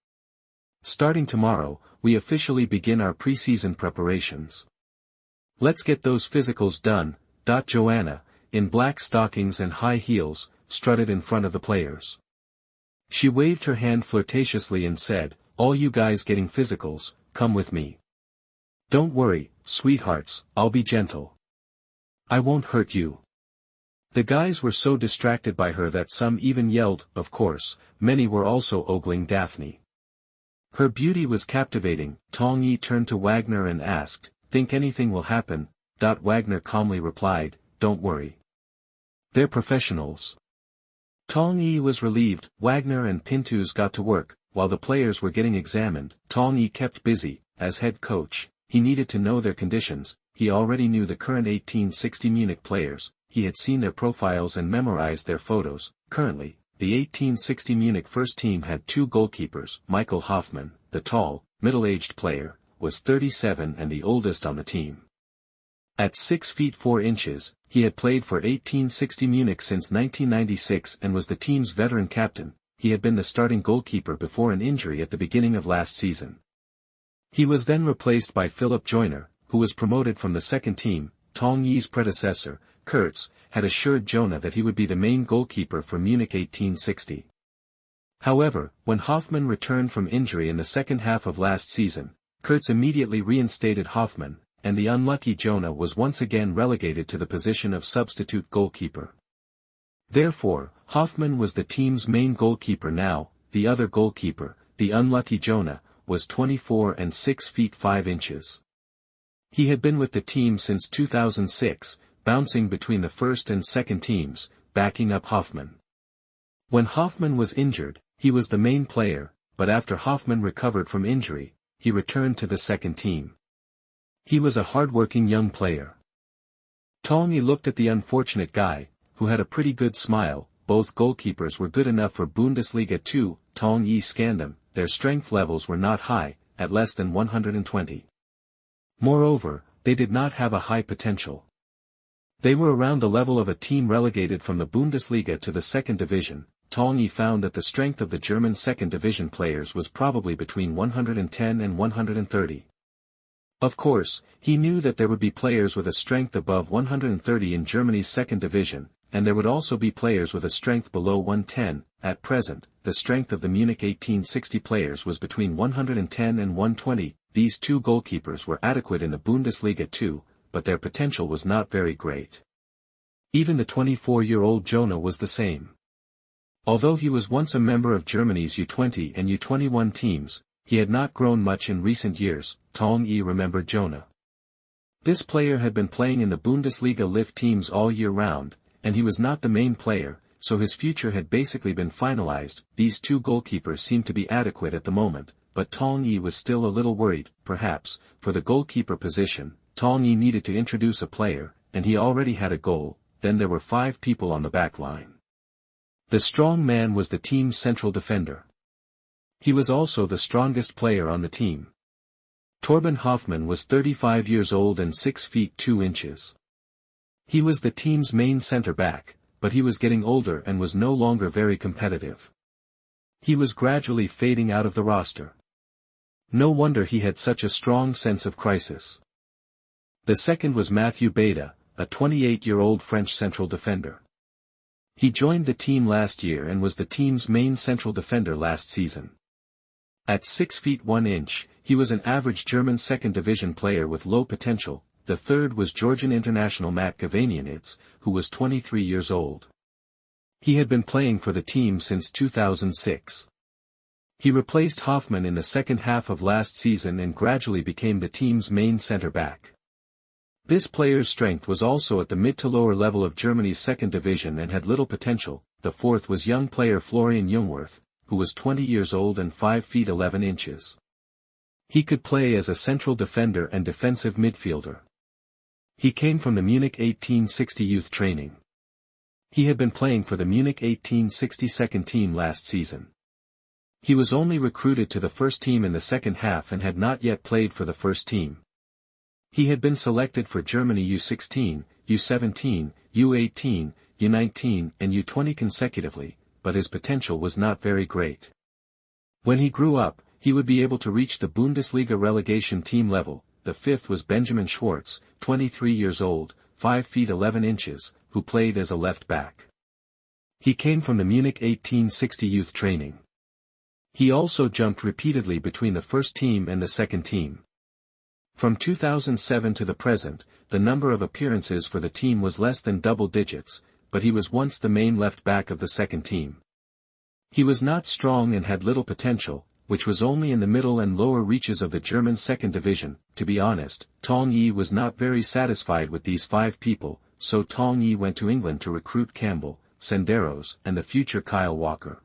Starting tomorrow, we officially begin our preseason preparations. Let's get those physicals done." Joanna, in black stockings and high heels, strutted in front of the players. She waved her hand flirtatiously and said, "All you guys getting physicals, come with me. Don't worry, sweethearts, I'll be gentle. I won't hurt you." The guys were so distracted by her that some even yelled. Of course, many were also ogling Daphne. Her beauty was captivating. Tong Yi turned to Wagner and asked, "Think anything will happen?" Wagner calmly replied, "Don't worry. They're professionals." Tong Yi was relieved. Wagner and Pintus got to work, while the players were getting examined. Tong Yi kept busy. As head coach, he needed to know their conditions. He already knew the current 1860 Munich players. He had seen their profiles and memorized their photos. Currently, the 1860 Munich first team had 2 goalkeepers. Michael Hoffmann, the tall, middle-aged player, was 37 and the oldest on the team. At 6 feet 4 inches, he had played for 1860 Munich since 1996 and was the team's veteran captain. He had been the starting goalkeeper before an injury at the beginning of last season. He was then replaced by Philipp Joyner, who was promoted from the second team. Tong Yi's predecessor, Kurtz, had assured Jonah that he would be the main goalkeeper for Munich 1860. However, when Hoffmann returned from injury in the second half of last season, Kurtz immediately reinstated Hoffmann, and the unlucky Jonah was once again relegated to the position of substitute goalkeeper. Therefore, Hoffmann was the team's main goalkeeper now. The other goalkeeper, the unlucky Jonah, was 24 and 6 feet 5 inches. He had been with the team since 2006, bouncing between the first and second teams, backing up Hoffmann. When Hoffmann was injured, he was the main player, but after Hoffmann recovered from injury, he returned to the second team. He was a hard-working young player. Tong Yi looked at the unfortunate guy, who had a pretty good smile. Both goalkeepers were good enough for Bundesliga 2. Tong Yi scanned them. Their strength levels were not high, at less than 120. Moreover, they did not have a high potential. They were around the level of a team relegated from the Bundesliga to the second division. Tong Yi found that the strength of the German second division players was probably between 110 and 130. Of course, he knew that there would be players with a strength above 130 in Germany's second division, and there would also be players with a strength below 110. At present, the strength of the Munich 1860 players was between 110 and 120. These two goalkeepers were adequate in the Bundesliga too, but their potential was not very great. Even the 24-year-old Jonah was the same. Although he was once a member of Germany's U20 and U21 teams, he had not grown much in recent years. Tong Yi remembered Jonah. This player had been playing in the Bundesliga lift teams all year round, and he was not the main player, so his future had basically been finalized. These two goalkeepers seemed to be adequate at the moment, but Tong Yi was still a little worried. Perhaps, for the goalkeeper position, Tong Yi needed to introduce a player, and he already had a goal. Then there were 5 people on the back line. The strong man was the team's central defender. He was also the strongest player on the team. Torben Hoffmann was 35 years old and 6 feet 2 inches. He was the team's main center-back, but he was getting older and was no longer very competitive. He was gradually fading out of the roster. No wonder he had such a strong sense of crisis. The second was Mathieu Beda, a 28-year-old French central defender. He joined the team last year and was the team's main central defender last season. At 6 feet 1 inch, he was an average German second division player with low potential. The third was Georgian international Mat Gavanianidze, who was 23 years old. He had been playing for the team since 2006. He replaced Hoffmann in the second half of last season and gradually became the team's main center-back. This player's strength was also at the mid to lower level of Germany's second division and had little potential. The fourth was young player Florian Jungwirth, who was 20 years old and 5 feet 11 inches. He could play as a central defender and defensive midfielder. He came from the Munich 1860 youth training. He had been playing for the Munich 1860 second team last season. He was only recruited to the first team in the second half and had not yet played for the first team. He had been selected for Germany U16, U17, U18, U19 and U20 consecutively, but his potential was not very great. When he grew up, he would be able to reach the Bundesliga relegation team level. The fifth was Benjamin Schwartz, 23 years old, 5 feet 11 inches, who played as a left back. He came from the Munich 1860 youth training. He also jumped repeatedly between the first team and the second team. From 2007 to the present, the number of appearances for the team was less than double digits, but he was once the main left back of the second team. He was not strong and had little potential, which was only in the middle and lower reaches of the German second division. To be honest, Tong Yi was not very satisfied with these 5 people, so Tong Yi went to England to recruit Campbell, Senderos and the future Kyle Walker.